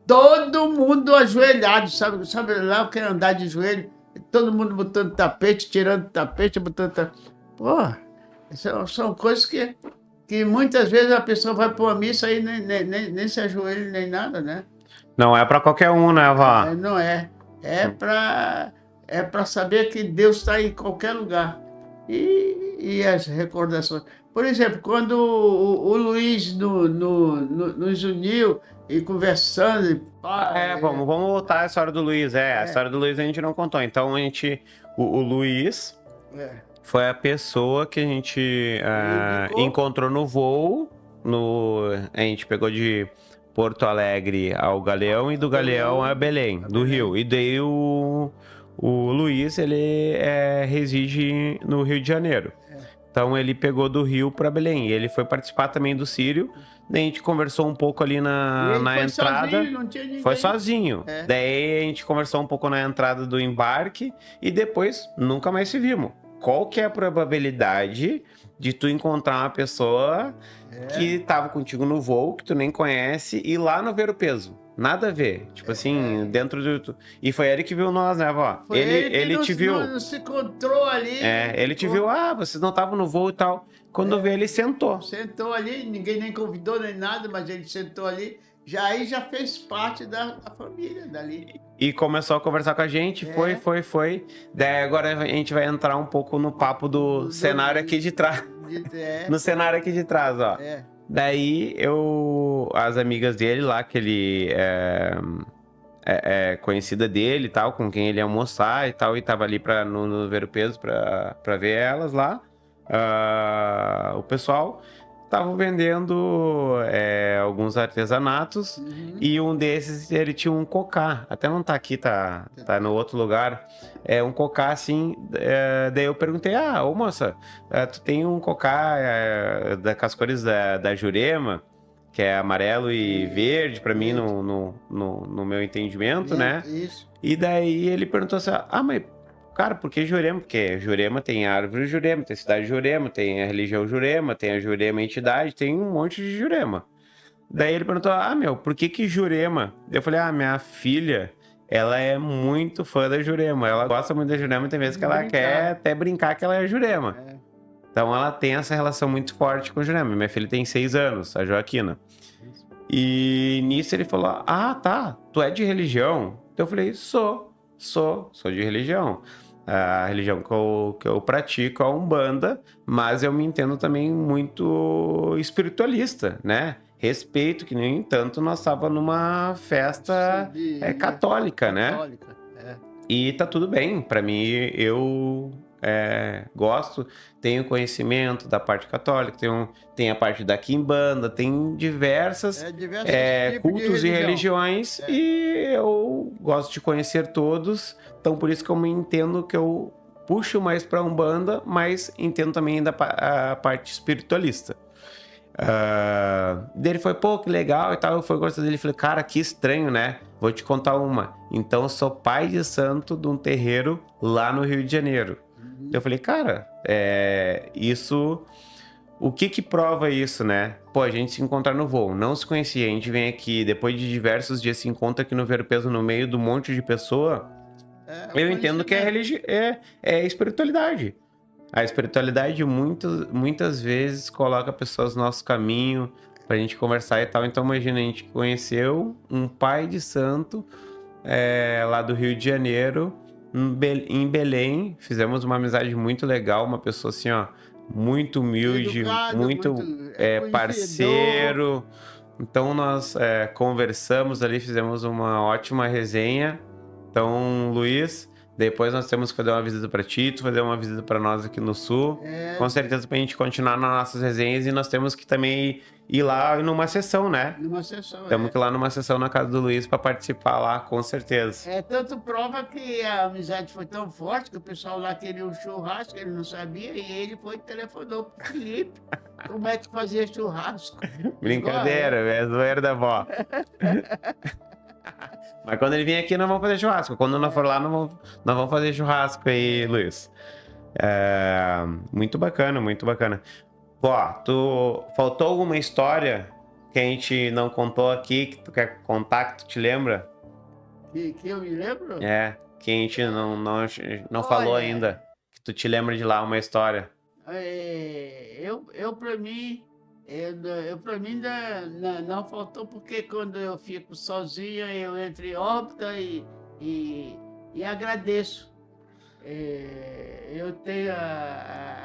todo mundo ajoelhado, sabe lá o que é andar de joelho? Todo mundo botando tapete, tirando tapete, botando tapete. Pô, são coisas que muitas vezes a pessoa vai para uma missa e nem se ajoelha, nem nada, né? Não é pra qualquer um, né, vó? Não é. É para saber que Deus está em qualquer lugar. E as recordações. Por exemplo, quando o Luiz nos uniu e conversando. Vamos voltar à história do Luiz. A história do Luiz a gente não contou. Então o Luiz foi a pessoa que a gente encontrou no voo. A gente pegou de Porto Alegre ao Galeão e do Galeão a Belém, do Rio. E daí o Luiz, ele reside no Rio de Janeiro. Então ele pegou do Rio para Belém. E ele foi participar também do Sírio. Daí a gente conversou um pouco ali na entrada. Sozinho, não tinha ninguém. Foi sozinho. Daí a gente conversou um pouco na entrada do embarque e depois nunca mais se vimos. qual que é a probabilidade de tu encontrar uma pessoa que tava contigo no voo, que tu nem conhece, e lá no Ver o Peso? Nada a ver. Tipo assim, dentro do... E foi ele que viu nós, né, vó? Foi ele que te viu. não se encontrou ali. Ele te viu, vocês não estavam no voo e tal. Quando veio, ele sentou. Sentou ali, ninguém nem convidou nem nada, mas ele sentou ali. Aí já fez parte da família dali. E começou a conversar com a gente, foi. Daí agora a gente vai entrar um pouco no papo do cenário aqui de trás. No cenário aqui de trás, ó. Daí as amigas dele lá, que ele é conhecida dele e tal, com quem ele ia almoçar e tal, e tava ali no Ver o Peso pra ver elas lá. O pessoal tava vendendo alguns artesanatos, e um desses ele tinha um cocá, até não tá aqui, tá no outro lugar, um cocá assim, daí eu perguntei, ô moça, tu tem um cocá com as cores da Jurema, que é amarelo e verde, pra mim, no meu entendimento, né? Isso. E daí ele perguntou assim, mas cara, por que Jurema? Porque Jurema tem a árvore Jurema, tem a cidade Jurema, tem a religião Jurema, tem a Jurema entidade, tem um monte de Jurema. Daí ele perguntou, por que Jurema? Eu falei, minha filha, ela é muito fã da Jurema, ela gosta muito da Jurema, tem vezes que ela quer até brincar que ela é Jurema. Então ela tem essa relação muito forte com Jurema. Minha filha tem 6 anos, a Joaquina. E nisso ele falou, tá, tu é de religião? Então eu falei, sou de religião. A religião que eu pratico é a Umbanda, mas eu me entendo também muito espiritualista, né? Respeito, que, no entanto, nós estávamos numa festa católica, né? E tá tudo bem. Para mim, eu gosto, tenho conhecimento da parte católica, tem a parte da Quimbanda, tem diversos cultos e religiões, e eu gosto de conhecer todos, então por isso que eu me entendo que eu puxo mais para Umbanda, mas entendo também a parte espiritualista. Dele foi, que legal e tal, eu fui gostando dele, falei, cara, que estranho, né? Vou te contar uma. Então eu sou pai de santo de um terreiro lá no Rio de Janeiro. Eu falei, cara, isso... O que prova isso, né? A gente se encontrar no voo, não se conhecia, a gente vem aqui, depois de diversos dias se encontra aqui no Ver o Peso, no meio de um monte de pessoa. Eu entendo que é espiritualidade. A espiritualidade muitas vezes coloca pessoas no nosso caminho pra gente conversar e tal. Então imagina, a gente conheceu um pai de santo lá do Rio de Janeiro, em Belém, fizemos uma amizade muito legal, uma pessoa assim, muito humilde, muito parceiro. Então nós conversamos ali, fizemos uma ótima resenha. Então, Luiz, depois nós temos que fazer uma visita para ti, tu fazer uma visita para nós aqui no Sul. Com certeza, para a gente continuar nas nossas resenhas, e nós temos que também ir lá numa sessão, né? Numa sessão, Temos que ir lá numa sessão na casa do Luiz para participar lá, com certeza. Tanto prova que a amizade foi tão forte que o pessoal lá queria um churrasco, ele não sabia, e ele foi e telefonou pro Felipe como é que fazia churrasco. Brincadeira, é zoeira da avó. Mas quando ele vir aqui, nós vamos fazer churrasco. Quando nós for lá, nós vamos fazer churrasco aí, Luiz. Muito bacana, muito bacana. Faltou alguma história que a gente não contou aqui, que tu quer contar, que tu te lembra? Que eu me lembro? Que a gente não falou ainda. Que tu te lembra de lá uma história. Eu para mim... para mim não faltou, porque quando eu fico sozinha, eu entro em órbita e agradeço. Eu tenho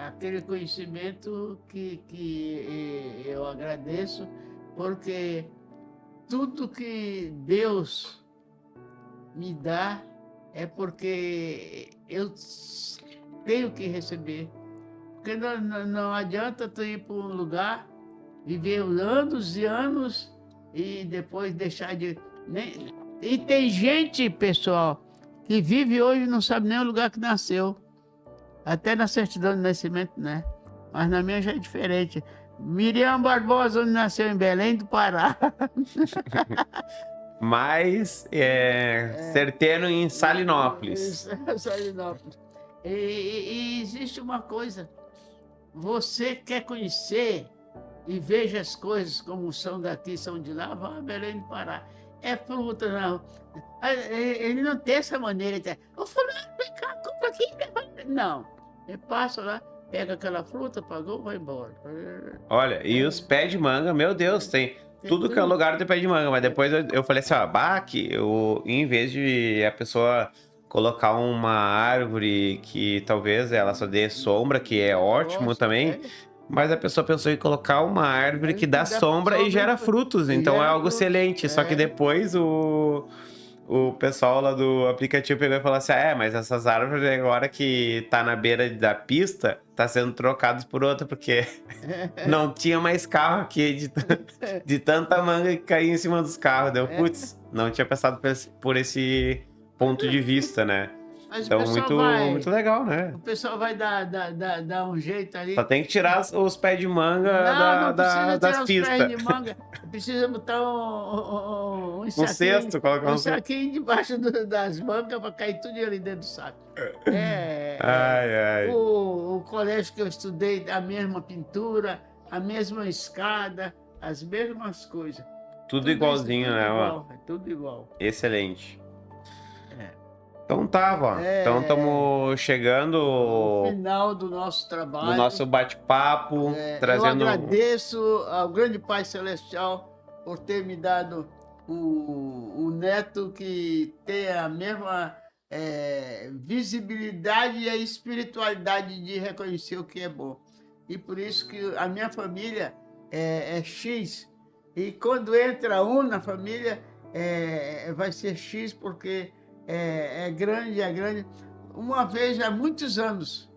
aquele conhecimento que eu agradeço, porque tudo que Deus me dá é porque eu tenho que receber. Porque não adianta tu ir para um lugar, viver anos e anos e depois deixar de... E tem gente, pessoal, que vive hoje e não sabe nem o lugar que nasceu. Até na certidão de nascimento, né? Mas na minha já é diferente. Miriam Barbosa, onde nasceu em Belém do Pará. Mas certeiro em Salinópolis. Salinópolis. E existe uma coisa, você quer conhecer e veja as coisas como são daqui, são de lá, vá a Belém do Pará. É fruta, não. Ele não tem essa maneira de dizer, ô fulano, vem cá, compra aqui. Não, ele passa lá, pega aquela fruta, pagou, vai embora. Olha, e os pés de manga, meu Deus, tem tudo que é lugar tem pé de manga, mas depois eu falei assim, ó, bah, que em vez de a pessoa colocar uma árvore que talvez ela só dê sombra, que é ótimo Gosto, também, mas a pessoa pensou em colocar uma árvore que dá sombra e gera frutos, então é algo excelente, só que depois o pessoal lá do aplicativo pegou e falou assim, mas essas árvores agora que tá na beira da pista, tá sendo trocadas por outra, porque não tinha mais carro aqui de tanta manga que caía em cima dos carros. Deu, putz, não tinha pensado por esse ponto de vista, né? Mas Então, muito legal, né? o pessoal vai dar um jeito ali. Só tem que tirar os pés de manga Não precisa das tirar os pistas. pés de manga. Precisa botar um saquinho, cesto, colocar um saquinho debaixo das mangas para cair tudo ali dentro do saco. Ai. O colégio que eu estudei, a mesma pintura, a mesma escada, as mesmas coisas. Tudo igualzinho, tudo né? Igual, é tudo igual. Excelente. Então tá, vó. Então estamos chegando no final do nosso trabalho. No nosso bate-papo, trazendo... Eu agradeço ao grande Pai Celestial por ter me dado um neto que tem a mesma visibilidade e a espiritualidade de reconhecer o que é bom. E por isso que a minha família é X. E quando entra um na família, vai ser X, porque é grande. Uma vez, há muitos anos,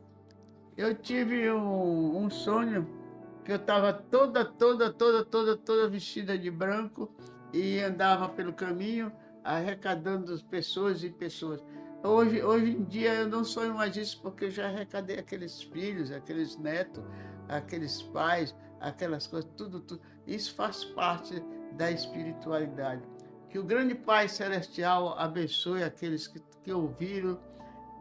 eu tive um sonho que eu estava toda vestida de branco e andava pelo caminho arrecadando pessoas e pessoas. Hoje em dia eu não sonho mais isso, porque eu já arrecadei aqueles filhos, aqueles netos, aqueles pais, aquelas coisas, tudo. Isso faz parte da espiritualidade. Que o grande Pai Celestial abençoe aqueles que ouviram.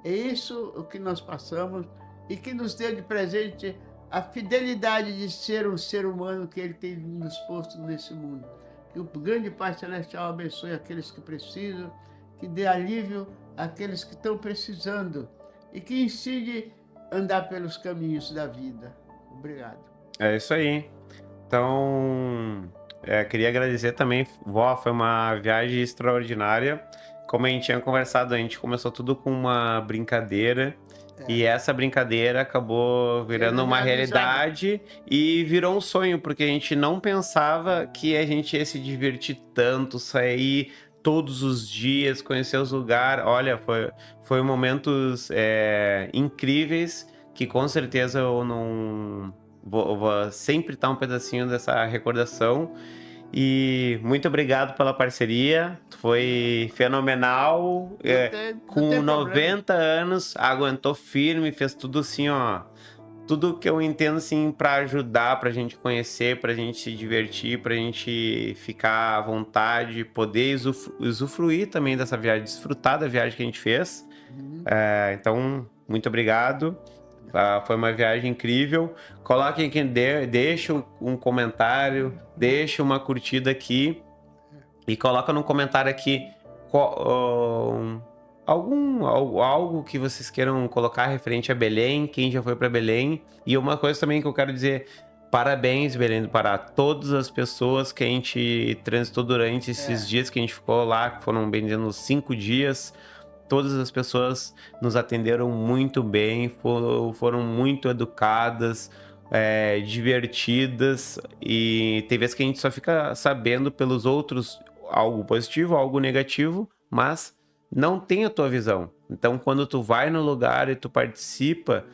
É isso o que nós passamos e que nos deu de presente a fidelidade de ser um ser humano que Ele tem nos posto nesse mundo. Que o grande Pai Celestial abençoe aqueles que precisam, que dê alívio àqueles que estão precisando e que ensine a andar pelos caminhos da vida. Obrigado. É isso aí. Então... queria agradecer também, vó, foi uma viagem extraordinária. Como a gente tinha conversado, a gente começou tudo com uma brincadeira. E essa brincadeira acabou virando uma realidade e virou um sonho, porque a gente não pensava que a gente ia se divertir tanto, sair todos os dias, conhecer os lugares. Olha, foi momentos incríveis que com certeza eu não... Vou sempre estar um pedacinho dessa recordação. E muito obrigado pela parceria. Foi fenomenal. Com 90 anos, aguentou firme, fez tudo assim, ó. Tudo que eu entendo assim para ajudar, pra gente conhecer, pra gente se divertir, pra gente ficar à vontade, poder usufruir também dessa viagem, desfrutar da viagem que a gente fez. Então, muito obrigado. Foi uma viagem incrível. Coloquem aqui, deixa um comentário, deixa uma curtida aqui e coloca no comentário aqui algo que vocês queiram colocar referente a Belém, quem já foi para Belém. E uma coisa também que eu quero dizer, parabéns, Belém do Pará, todas as pessoas que a gente transitou durante esses dias que a gente ficou lá, que foram bem dizendo 5 dias. Todas as pessoas nos atenderam muito bem, foram muito educadas, divertidas, e tem vezes que a gente só fica sabendo pelos outros algo positivo, algo negativo, mas não tem a tua visão. Então, quando tu vai no lugar e tu participa,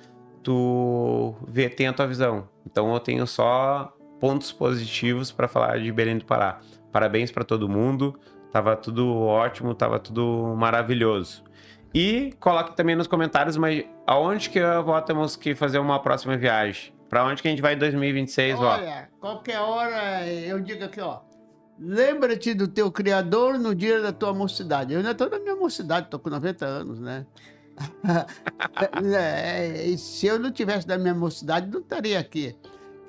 tu tem a tua visão. Então, eu tenho só pontos positivos para falar de Belém do Pará. Parabéns para todo mundo. Tava tudo ótimo, tava tudo maravilhoso. E coloque também nos comentários, mas aonde que temos que fazer uma próxima viagem? Para onde que a gente vai em 2026, ó? Olha, qualquer hora eu digo aqui, ó. Lembra-te do teu Criador no dia da tua mocidade. Eu ainda estou na minha mocidade, estou com 90 anos, né? E se eu não tivesse da minha mocidade, não estaria aqui.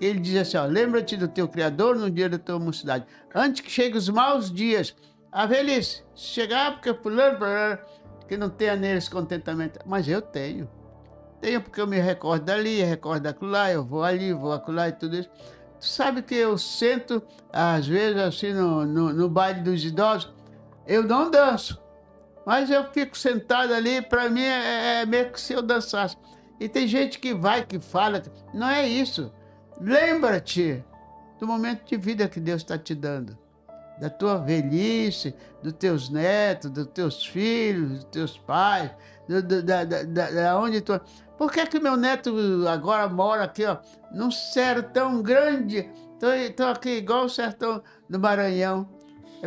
Ele diz assim, ó, lembra-te do teu Criador no dia da tua mocidade, antes que cheguem os maus dias, a velhice, chegar porque fulano, que não tenha neles contentamento. Mas eu tenho. Tenho porque eu me recordo dali, recordo daquilo eu vou ali, vou acolá e tudo isso. Tu sabe que eu sento, às vezes, assim, no baile dos idosos, eu não danço, mas eu fico sentado ali, para mim é meio que se eu dançasse. E tem gente que vai, que fala, não é isso. Lembra-te do momento de vida que Deus está te dando, da tua velhice, dos teus netos, dos teus filhos, dos teus pais, da onde tu... Por que que meu neto agora mora aqui, ó, num sertão grande? Estou aqui igual o sertão do Maranhão.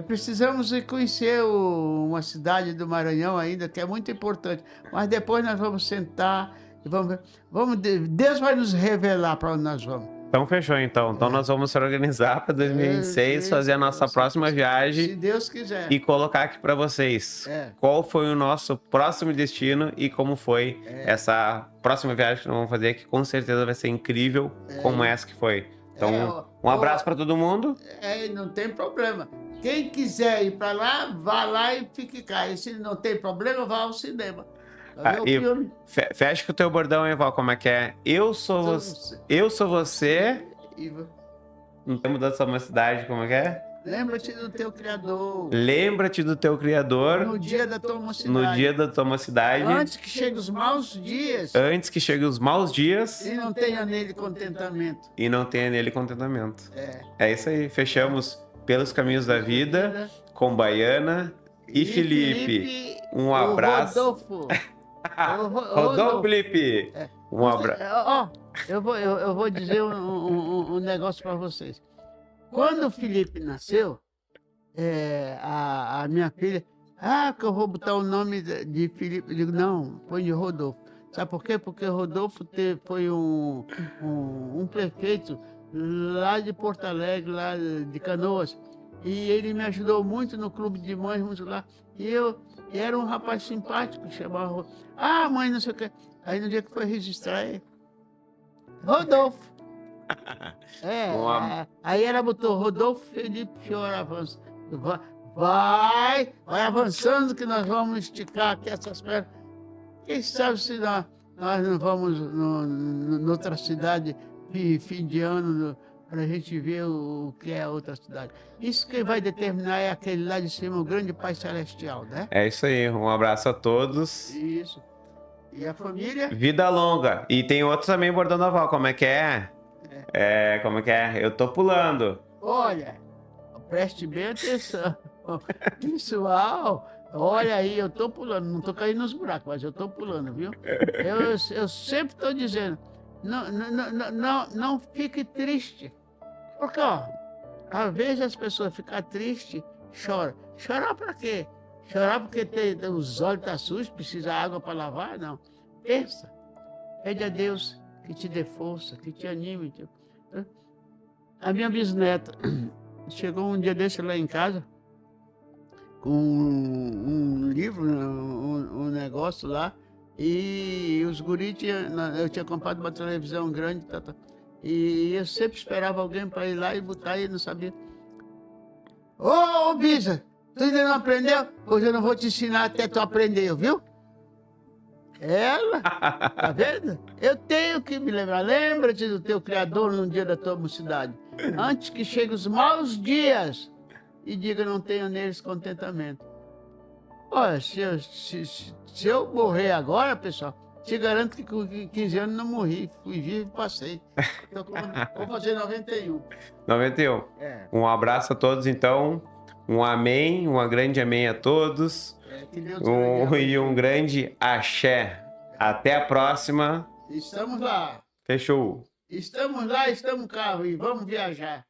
Precisamos ir conhecer uma cidade do Maranhão ainda, que é muito importante. Mas depois nós vamos sentar e Deus vai nos revelar para onde nós vamos. Então fechou, então. Então nós vamos se organizar para 2026, fazer a nossa próxima viagem. Se Deus quiser. E colocar aqui para vocês qual foi o nosso próximo destino e como foi essa próxima viagem que nós vamos fazer, que com certeza vai ser incrível como essa que foi. Então, um abraço para todo mundo. Não tem problema. Quem quiser ir para lá, vá lá e fique cá. E se não tem problema, vá ao cinema. Fecha com o teu bordão aí, Val, como é que é? Eu sou você. Não tem mudança da cidade, como é que é? Lembra-te do teu Criador. Lembra-te do teu Criador. No dia da tua mocidade. No dia da tua mocidade. Antes que cheguem os maus dias. Antes que cheguem os maus dias. E não tenha nele contentamento. E não tenha nele contentamento. É isso aí. Fechamos Pelos Caminhos da Vida com Baiana e Felipe. Um abraço. Rodolfo. Rodolfo, Felipe. Um abraço. Eu vou dizer um negócio para vocês. Quando o Felipe nasceu, a minha filha, que eu vou botar o nome de Felipe. Eu digo, não, põe de Rodolfo. Sabe por quê? Porque Rodolfo foi um prefeito lá de Porto Alegre, lá de Canoas. E ele me ajudou muito no clube de mães, muito lá. E era um rapaz simpático, chamava... mãe, não sei o quê. Aí no dia que foi registrar, Rodolfo. Aí ela botou Rodolfo Felipe Fior Avanço. Vai avançando que nós vamos esticar aqui essas pernas. Quem sabe se nós não vamos noutra cidade, fim de ano, para a gente ver o que é a outra cidade. Isso que vai determinar é aquele lá de cima, o grande Pai Celestial, né? É isso aí, um abraço a todos. Isso. E a família? Vida longa. E tem outros também bordando a Val, como é que é? Como é que é? Eu tô pulando. Olha, preste bem atenção. Pessoal, olha aí, eu tô pulando, não tô caindo nos buracos, mas eu tô pulando, viu? Eu sempre estou dizendo, não fique triste. Porque, às vezes as pessoas ficam tristes, choram. Chorar para quê? Chorar porque os olhos estão sujos, precisa de água para lavar? Não. Pensa. Pede a Deus que te dê força, que te anime. A minha bisneta chegou um dia desse lá em casa, com um livro, um negócio lá, e os guris eu tinha comprado uma televisão grande, e eu sempre esperava alguém para ir lá e botar, e não sabia. Ô, Bisa, tu ainda não aprendeu? Hoje eu não vou te ensinar até tu aprender, viu? Ela, tá vendo? Eu tenho que me lembrar. Lembra-te do teu Criador no dia da tua mocidade, antes que cheguem os maus dias e diga, não tenho neles contentamento. Olha, se eu morrer agora, pessoal, te garanto que com 15 anos não morri. Fui vivo e passei. Vou fazer 91. 91. Um abraço a todos, então. Um amém, uma grande amém a todos. E um grande axé. Até a próxima. Estamos lá. Fechou. Estamos lá, estamos cá e vamos viajar.